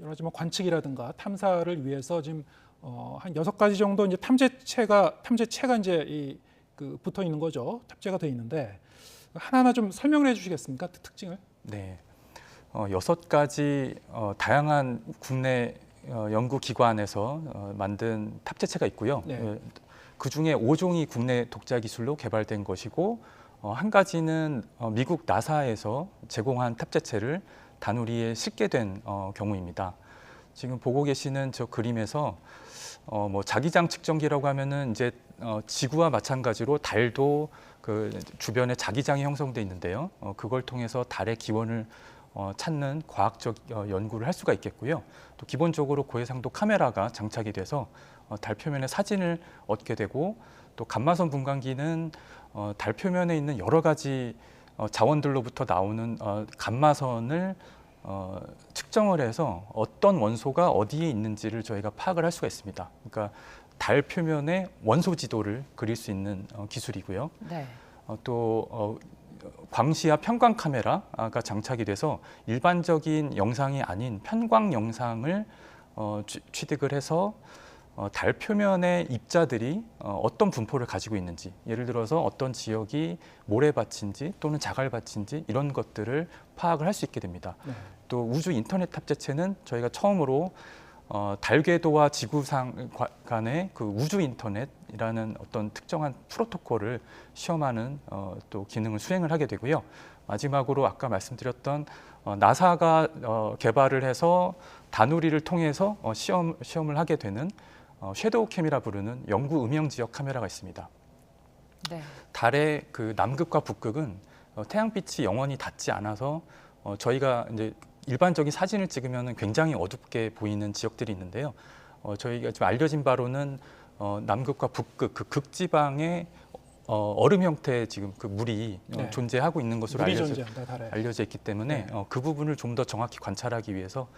여러 가지 뭐 관측이라든가 탐사를 위해서 지금 한 6가지 정도 이제 탐재체가 이제 붙어 있는 거죠. 탑재가 돼 있는데 하나하나 좀 설명을 해주시겠습니까? 그 특징을? 네, 6가지 다양한 국내 연구기관에서 만든 탑재체가 있고요. 네. 그 중에 5종이 국내 독자 기술로 개발된 것이고 한 가지는 미국 나사에서 제공한 탑재체를 다누리에 싣게 된 경우입니다. 지금 보고 계시는 저 그림에서 뭐 자기장 측정기라고 하면은 이제 지구와 마찬가지로 달도 그 주변에 자기장이 형성돼 있는데요. 그걸 통해서 달의 기원을 찾는 과학적 연구를 할 수가 있겠고요. 또 기본적으로 고해상도 카메라가 장착이 돼서 달 표면의 사진을 얻게 되고 또 감마선 분광기는 달 표면에 있는 여러 가지 자원들로부터 나오는 감마선을 측정을 해서 어떤 원소가 어디에 있는지를 저희가 파악을 할 수가 있습니다. 그러니까 달 표면의 원소 지도를 그릴 수 있는 기술이고요. 네. 또 광시야 편광 카메라가 장착이 돼서 일반적인 영상이 아닌 편광 영상을 취득을 해서 달 표면의 입자들이 어떤 분포를 가지고 있는지, 예를 들어서 어떤 지역이 모래밭인지 또는 자갈밭인지 이런 것들을 파악을 할 수 있게 됩니다. 네. 또 우주 인터넷 탑재체는 저희가 처음으로 달 궤도와 지구상 간의 그 우주 인터넷이라는 어떤 특정한 프로토콜을 시험하는 또 기능을 수행을 하게 되고요. 마지막으로 아까 말씀드렸던 나사가 개발을 해서 다누리를 통해서 시험을 하게 되는 섀도우 캠이라 부르는 영구 음영 지역 카메라가 있습니다. 네. 달의 그 남극과 북극은 태양빛이 영원히 닿지 않아서 저희가 이제 일반적인 사진을 찍으면 굉장히 어둡게 보이는 지역들이 있는데요. 저희가 지금 알려진 바로는 남극과 북극, 그 극지방에 얼음 형태의 지금 그 물이 네. 존재하고 있는 것으로 존재한다, 알려져 있기 때문에 네. 그 부분을 좀 더 정확히 관찰하기 위해서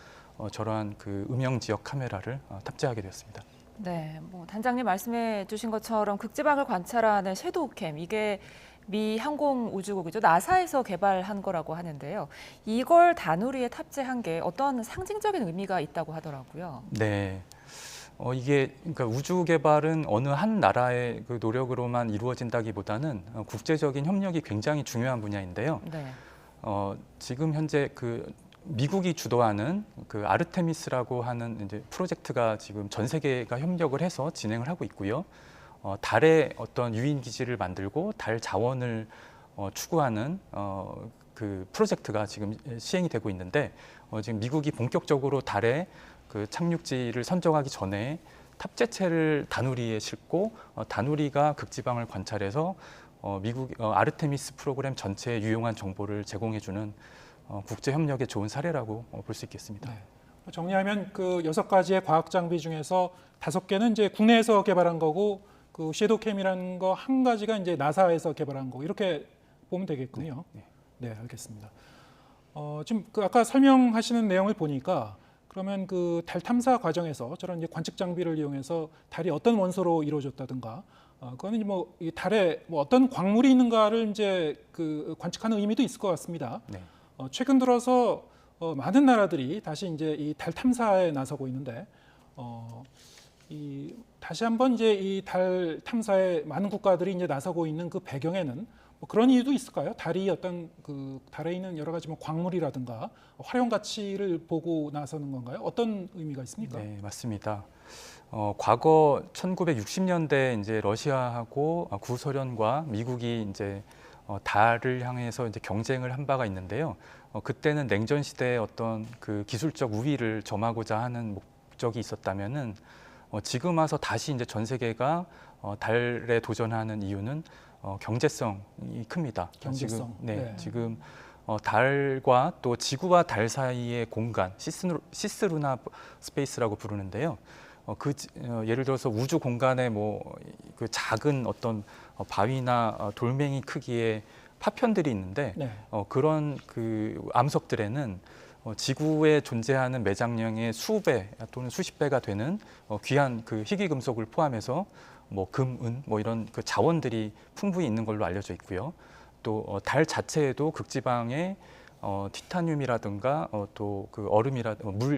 저러한 그 음영 지역 카메라를 탑재하게 되었습니다. 네, 뭐 단장님 말씀해 주신 것처럼 극지방을 관찰하는 섀도우 캠, 이게 미 항공우주국이죠. 나사에서 개발한 거라고 하는데요. 이걸 다누리에 탑재한 게 어떤 상징적인 의미가 있다고 하더라고요. 네. 이게 그러니까 우주 개발은 어느 한 나라의 그 노력으로만 이루어진다기보다는 국제적인 협력이 굉장히 중요한 분야인데요. 네. 지금 현재 그 미국이 주도하는 그 아르테미스라고 하는 이제 프로젝트가 지금 전 세계가 협력을 해서 진행을 하고 있고요. 달에 어떤 유인 기지를 만들고 달 자원을 추구하는 그 프로젝트가 지금 시행이 되고 있는데 지금 미국이 본격적으로 달에 그 착륙지를 선정하기 전에 탑재체를 다누리에 싣고 다누리가 극지방을 관찰해서 미국 아르테미스 프로그램 전체에 유용한 정보를 제공해주는 국제 협력의 좋은 사례라고 볼 수 있겠습니다. 네. 정리하면 그 6가지의 과학 장비 중에서 5개는 이제 국내에서 개발한 거고 그 섀도우 캠이라는 거 한 가지가 이제 나사에서 개발한 거 이렇게 보면 되겠군요. 네, 알겠습니다. 지금 그 아까 설명하시는 내용을 보니까 그러면 그 달 탐사 과정에서 저런 이제 관측 장비를 이용해서 달이 어떤 원소로 이루어졌다든가, 그거는 뭐 이 달에 뭐 어떤 광물이 있는가를 이제 그 관측하는 의미도 있을 것 같습니다. 네. 최근 들어서 많은 나라들이 다시 이제 이 달 탐사에 나서고 있는데, 다시 한번 이제 이 달 탐사에 많은 국가들이 이제 나서고 있는 그 배경에는 뭐 그런 이유도 있을까요? 달이 어떤 그 달에 있는 여러 가지 뭐 광물이라든가 활용 가치를 보고 나서는 건가요? 어떤 의미가 있습니까? 네, 맞습니다. 과거 1960년대 이제 러시아하고 구소련과 미국이 이제 달을 향해서 이제 경쟁을 한 바가 있는데요. 그때는 냉전 시대의 어떤 그 기술적 우위를 점하고자 하는 목적이 있었다면은 지금 와서 다시 이제 전 세계가 달에 도전하는 이유는 경제성이 큽니다. 경제성. 지금 달과 또 지구와 달 사이의 공간, 시스루나 스페이스라고 부르는데요. 예를 들어서 우주 공간에 뭐 그 작은 어떤 바위나 돌멩이 크기의 파편들이 있는데 네. 그런 그 암석들에는 지구에 존재하는 매장량의 수배 또는 수십 배가 되는 귀한 그 희귀 금속을 포함해서 뭐 금, 은 뭐 이런 그 자원들이 풍부히 있는 걸로 알려져 있고요. 또 달 자체에도 극지방에 티타늄이라든가 또 그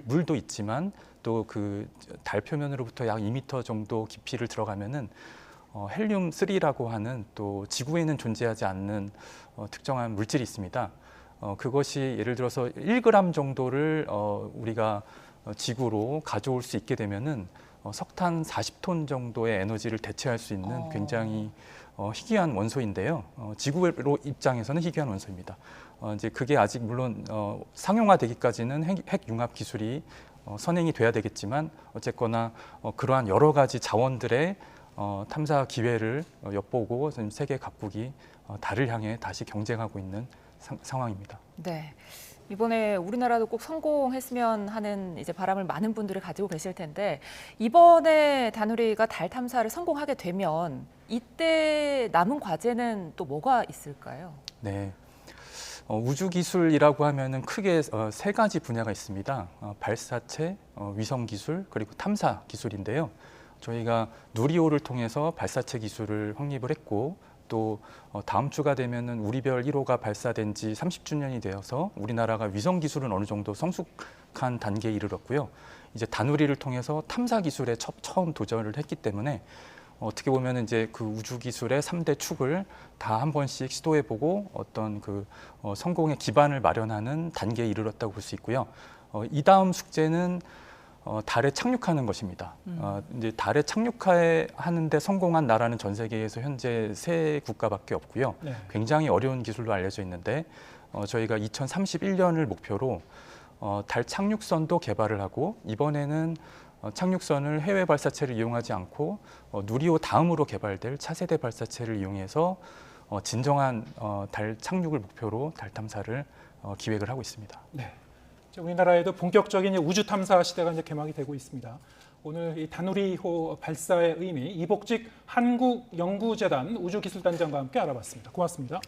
물도 있지만 또 그 달 표면으로부터 약 2m 정도 깊이를 들어가면은 헬륨 3라고 하는 또 지구에는 존재하지 않는 특정한 물질이 있습니다. 그것이 예를 들어서 1g 정도를 우리가 지구로 가져올 수 있게 되면은 석탄 40톤 정도의 에너지를 대체할 수 있는 굉장히 희귀한 원소인데요. 지구로 입장에서는 희귀한 원소입니다. 이제 그게 아직 물론 상용화되기까지는 핵 융합 기술이 선행이 돼야 되겠지만 어쨌거나 그러한 여러 가지 자원들의 탐사 기회를 엿보고 지금 세계 각국이 달을 향해 다시 경쟁하고 있는 상황입니다. 네. 이번에 우리나라도 꼭 성공했으면 하는 이제 바람을 많은 분들이 가지고 계실 텐데, 이번에 다누리가 달 탐사를 성공하게 되면 이때 남은 과제는 또 뭐가 있을까요? 네. 우주 기술이라고 하면은 크게 3가지 분야가 있습니다. 발사체, 위성 기술, 그리고 탐사 기술인데요. 저희가 누리호를 통해서 발사체 기술을 확립을 했고, 또 다음 주가 되면은 우리별 1호가 발사된 지 30주년이 되어서 우리나라가 위성 기술은 어느 정도 성숙한 단계에 이르렀고요. 이제 다누리를 통해서 탐사 기술에 처음 도전을 했기 때문에 어떻게 보면 이제 그 우주 기술의 3대 축을 다 한 번씩 시도해보고 어떤 그 성공의 기반을 마련하는 단계에 이르렀다고 볼 수 있고요. 이 다음 숙제는 달에 착륙하는 것입니다. 이제 달에 착륙하는데 성공한 나라는 전 세계에서 현재 3국가밖에 없고요. 네. 굉장히 어려운 기술로 알려져 있는데 저희가 2031년을 목표로 달 착륙선도 개발을 하고 이번에는 착륙선을 해외 발사체를 이용하지 않고 누리호 다음으로 개발될 차세대 발사체를 이용해서 진정한 달 착륙을 목표로 달 탐사를 기획을 하고 있습니다. 네. 우리나라에도 본격적인 우주 탐사 시대가 이제 개막이 되고 있습니다. 오늘 이 다누리호 발사의 의미, 이복직 한국연구재단 우주기술단장과 함께 알아봤습니다. 고맙습니다.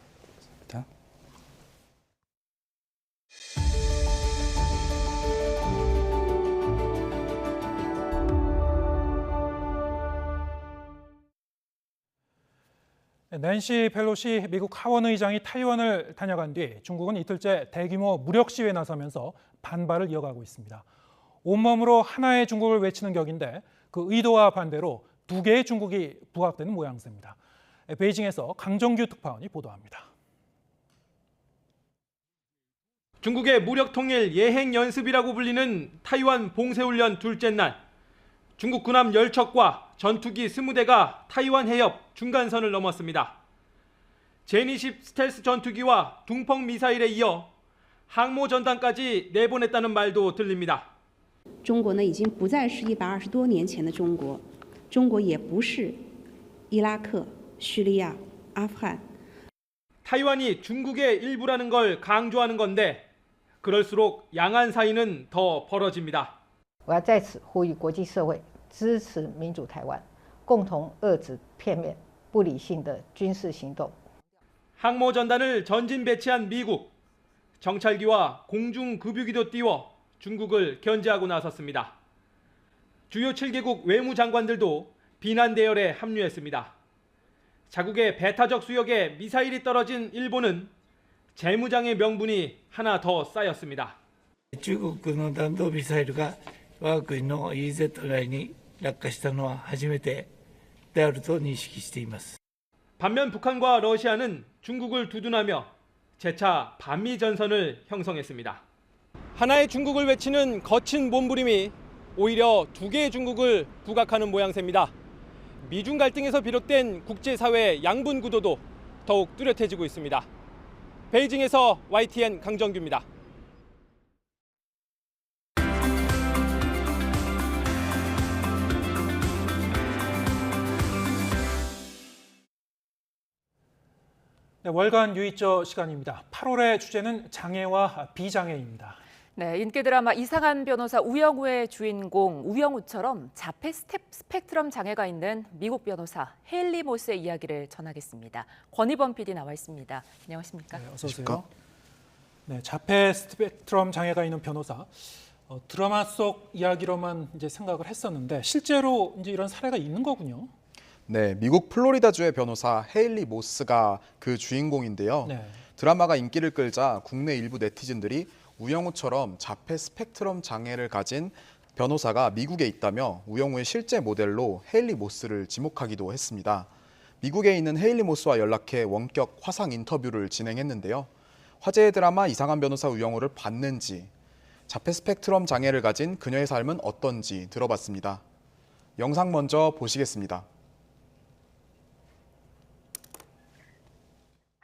낸시 펠로시 미국 하원 의장이 타이완을 다녀간 뒤 중국은 이틀째 대규모 무력 시위에 나서면서 반발을 이어가고 있습니다. 온몸으로 하나의 중국을 외치는 격인데 그 의도와 반대로 두 개의 중국이 부각되는 모양새입니다. 베이징에서 강정규 특파원이 보도합니다. 중국의 무력 통일 예행 연습이라고 불리는 타이완 봉쇄훈련 둘째 날, 중국 군함 10척과 전투기 20대가 타이완 해협 중간선을 넘었습니다. 제니10 스텔스 전투기와 둥펑 미사일에 이어 항모 전단까지 내보냈다는 말도 들립니다. 中国呢已经不再是120多年前的中国，中国也不是伊拉克、叙利亚、阿富汗。 타이완이 중국의 일부라는 걸 강조하는 건데 그럴수록 양안 사이는 더 벌어집니다. 我要在此呼吁国际社会支持民主台湾，共同遏制片面、不理性的军事行动。 항모 전단을 전진 배치한 미국, 정찰기와 공중 급유기도 띄워 중국을 견제하고 나섰습니다. 주요 7개국 외무장관들도 비난 대열에 합류했습니다. 자국의 배타적 수역에 미사일이 떨어진 일본은 재무장의 명분이 하나 더 쌓였습니다. 中国の弾道ミサイルが我が国の EEZ 内に落下したのは初めてであると認識しています。 반면 북한과 러시아는 중국을 두둔하며 재차 반미 전선을 형성했습니다. 하나의 중국을 외치는 거친 몸부림이 오히려 두 개의 중국을 부각하는 모양새입니다. 미중 갈등에서 비롯된 국제사회의 양분 구도도 더욱 뚜렷해지고 있습니다. 베이징에서 YTN 강정규입니다. 네, 월간 유이저 시간입니다. 8월의 주제는 장애와 비장애입니다. 네, 인기 드라마 이상한 변호사 우영우의 주인공 우영우처럼 자폐 스펙트럼 장애가 있는 미국 변호사 헤일리 모스의 이야기를 전하겠습니다. 권희범 PD 나와 있습니다. 안녕하십니까? 네, 어서 오세요. 네, 자폐 스펙트럼 장애가 있는 변호사. 드라마 속 이야기로만 이제 생각을 했었는데 실제로 이제 이런 사례가 있는 거군요. 네, 미국 플로리다주의 변호사 헤일리 모스가 그 주인공인데요. 네. 드라마가 인기를 끌자 국내 일부 네티즌들이 우영우처럼 자폐 스펙트럼 장애를 가진 변호사가 미국에 있다며 우영우의 실제 모델로 헤일리 모스를 지목하기도 했습니다. 미국에 있는 헤일리 모스와 연락해 원격 화상 인터뷰를 진행했는데요. 화제의 드라마 이상한 변호사 우영우를 봤는지, 자폐 스펙트럼 장애를 가진 그녀의 삶은 어떤지 들어봤습니다. 영상 먼저 보시겠습니다.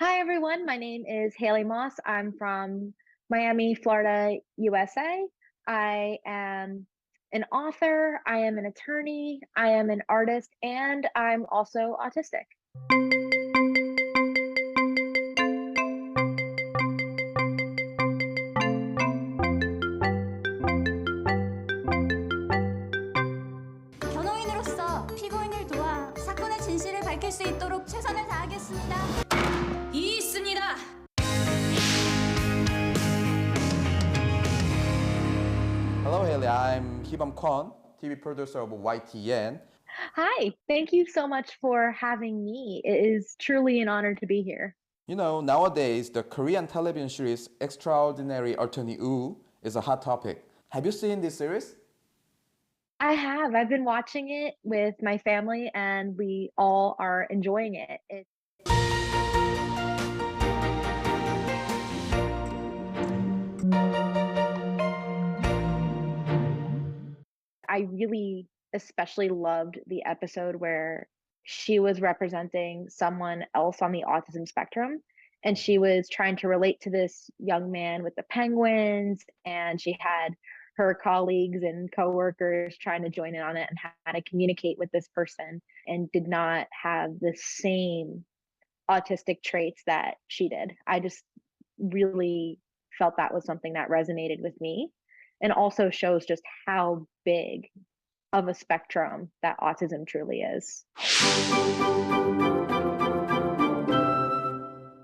Hi everyone, my name is Haley Moss. I'm from Miami, Florida, USA. I am an author, I am an attorney, I am an artist, and I'm also autistic. 변호인으로서 피고인을 도와 사건의 진실을 밝힐 수 있도록 최선을 다하겠습니다. 있습니다. Hello, Haley. I'm Hibam Kwon, TV producer of YTN. Hi, thank you so much for having me. It is truly an honor to be here. You know, nowadays the Korean television series Extraordinary Attorney Woo is a hot topic. Have you seen this series? I have. I've been watching it with my family and we all are enjoying it. I really especially loved the episode where she was representing someone else on the autism spectrum and she was trying to relate to this young man with the penguins and she had her colleagues and coworkers trying to join in on it and how to communicate with this person and did not have the same autistic traits that she did. I just really felt that was something that resonated with me and also shows just how big of a spectrum that autism truly is.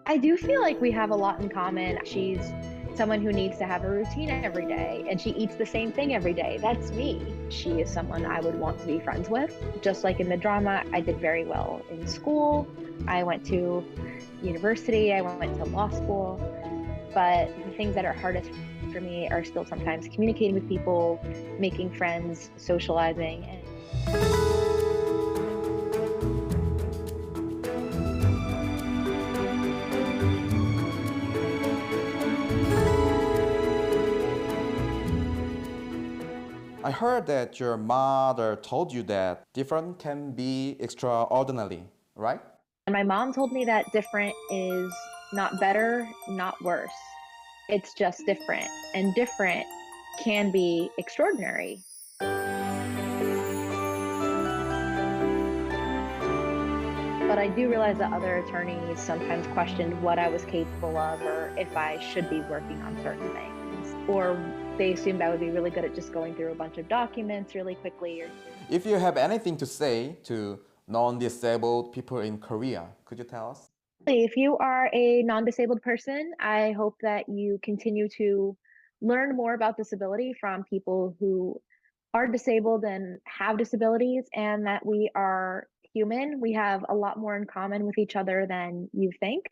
I do feel like we have a lot in common. She's someone who needs to have a routine every day and she eats the same thing every day. That's me. She is someone I would want to be friends with. Just like in the drama, I did very well in school. I went to university, I went to law school, but the things that are hardest for me are still sometimes communicating with people, making friends, socializing. I heard that your mother told you that different can be extraordinary, right? And my mom told me that different is not better, not worse. It's just different, and different can be extraordinary. But I do realize that other attorneys sometimes questioned what I was capable of or if I should be working on certain things. Or they assumed I would be really good at just going through a bunch of documents really quickly. If you have anything to say to non-disabled people in Korea, could you tell us? If you are a non-disabled person, I hope that you continue to learn more about disability from people who are disabled and have disabilities, and that we are human. We have a lot more in common with each other than you think.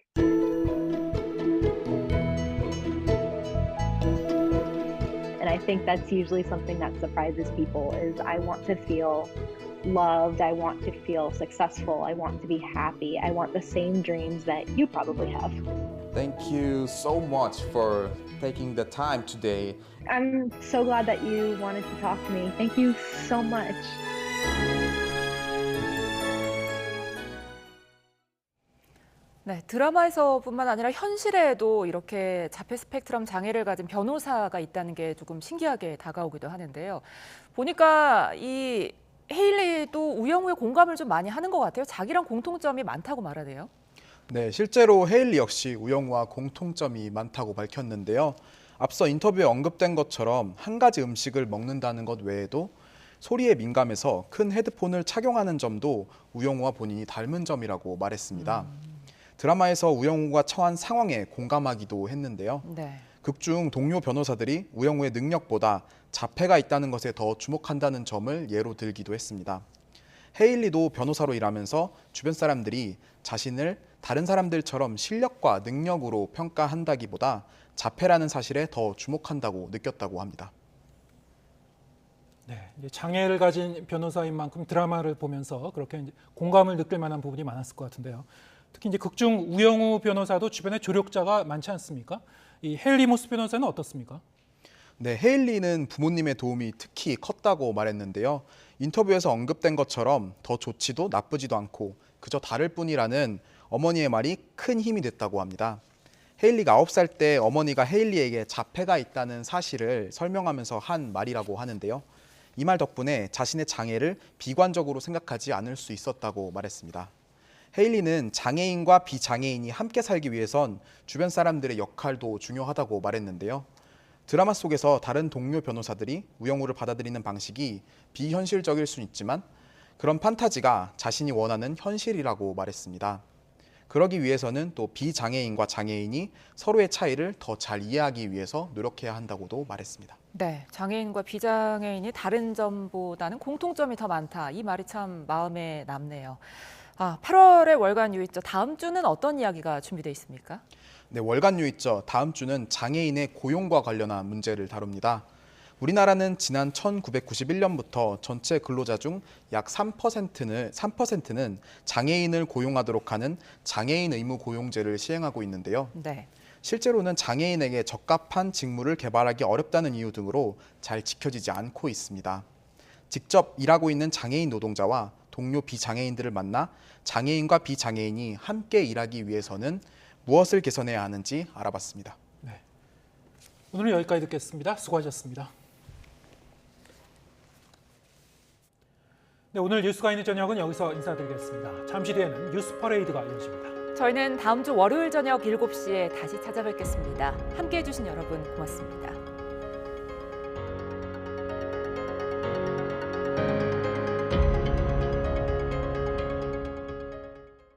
And I think that's usually something that surprises people is I want to feel loved, I want to feel successful, I want to be happy, I want the same dreams that you probably have. Thank you so much for taking the time today. I'm so glad that you wanted to talk to me. Thank you so much. 네, 드라마에서뿐만 아니라 현실에도 이렇게 자폐 스펙트럼 장애를 가진 변호사가 있다는 게 조금 신기하게 다가오기도 하는데요. 보니까 이 헤일리도 우영우의 공감을 좀 많이 하는 것 같아요. 자기랑 공통점이 많다고 말하네요. 네, 실제로 헤일리 역시 우영우와 공통점이 많다고 밝혔는데요. 앞서 인터뷰에 언급된 것처럼 한 가지 음식을 먹는다는 것 외에도 소리에 민감해서 큰 헤드폰을 착용하는 점도 우영우와 본인이 닮은 점이라고 말했습니다. 드라마에서 우영우가 처한 상황에 공감하기도 했는데요. 네. 극중 동료 변호사들이 우영우의 능력보다 자폐가 있다는 것에 더 주목한다는 점을 예로 들기도 했습니다. 헤일리도 변호사로 일하면서 주변 사람들이 자신을 다른 사람들처럼 실력과 능력으로 평가한다기보다 자폐라는 사실에 더 주목한다고 느꼈다고 합니다. 네, 이제 장애를 가진 변호사인 만큼 드라마를 보면서 그렇게 이제 공감을 느낄 만한 부분이 많았을 것 같은데요. 특히 이제 극중 우영우 변호사도 주변에 조력자가 많지 않습니까? 이 헤일리 모스 변호사는 어떻습니까? 네, 헤일리는 부모님의 도움이 특히 컸다고 말했는데요. 인터뷰에서 언급된 것처럼 더 좋지도 나쁘지도 않고 그저 다를 뿐이라는 어머니의 말이 큰 힘이 됐다고 합니다. 헤일리가 9살 때 어머니가 헤일리에게 자폐가 있다는 사실을 설명하면서 한 말이라고 하는데요. 이 말 덕분에 자신의 장애를 비관적으로 생각하지 않을 수 있었다고 말했습니다. 헤일리는 장애인과 비장애인이 함께 살기 위해선 주변 사람들의 역할도 중요하다고 말했는데요. 드라마 속에서 다른 동료 변호사들이 우영우를 받아들이는 방식이 비현실적일 수는 있지만 그런 판타지가 자신이 원하는 현실이라고 말했습니다. 그러기 위해서는 또 비장애인과 장애인이 서로의 차이를 더 잘 이해하기 위해서 노력해야 한다고도 말했습니다. 네, 장애인과 비장애인이 다른 점보다는 공통점이 더 많다. 이 말이 참 마음에 남네요. 8월의 월간 유이처 다음 주는 어떤 이야기가 준비되어 있습니까? 네, 월간 유이처 다음 주는 장애인의 고용과 관련한 문제를 다룹니다. 우리나라는 지난 1991년부터 전체 근로자 중 약 3%는 장애인을 고용하도록 하는 장애인 의무 고용제를 시행하고 있는데요. 네. 실제로는 장애인에게 적합한 직무를 개발하기 어렵다는 이유 등으로 잘 지켜지지 않고 있습니다. 직접 일하고 있는 장애인 노동자와 동료 비장애인들을 만나 장애인과 비장애인이 함께 일하기 위해서는 무엇을 개선해야 하는지 알아봤습니다. 네. 오늘은 여기까지 듣겠습니다. 수고하셨습니다. 네, 오늘 뉴스가 있는 저녁은 여기서 인사드리겠습니다. 잠시 뒤에는 뉴스 퍼레이드가 이어집니다. 저희는 다음 주 월요일 저녁 7시에 다시 찾아뵙겠습니다. 함께해 주신 여러분 고맙습니다.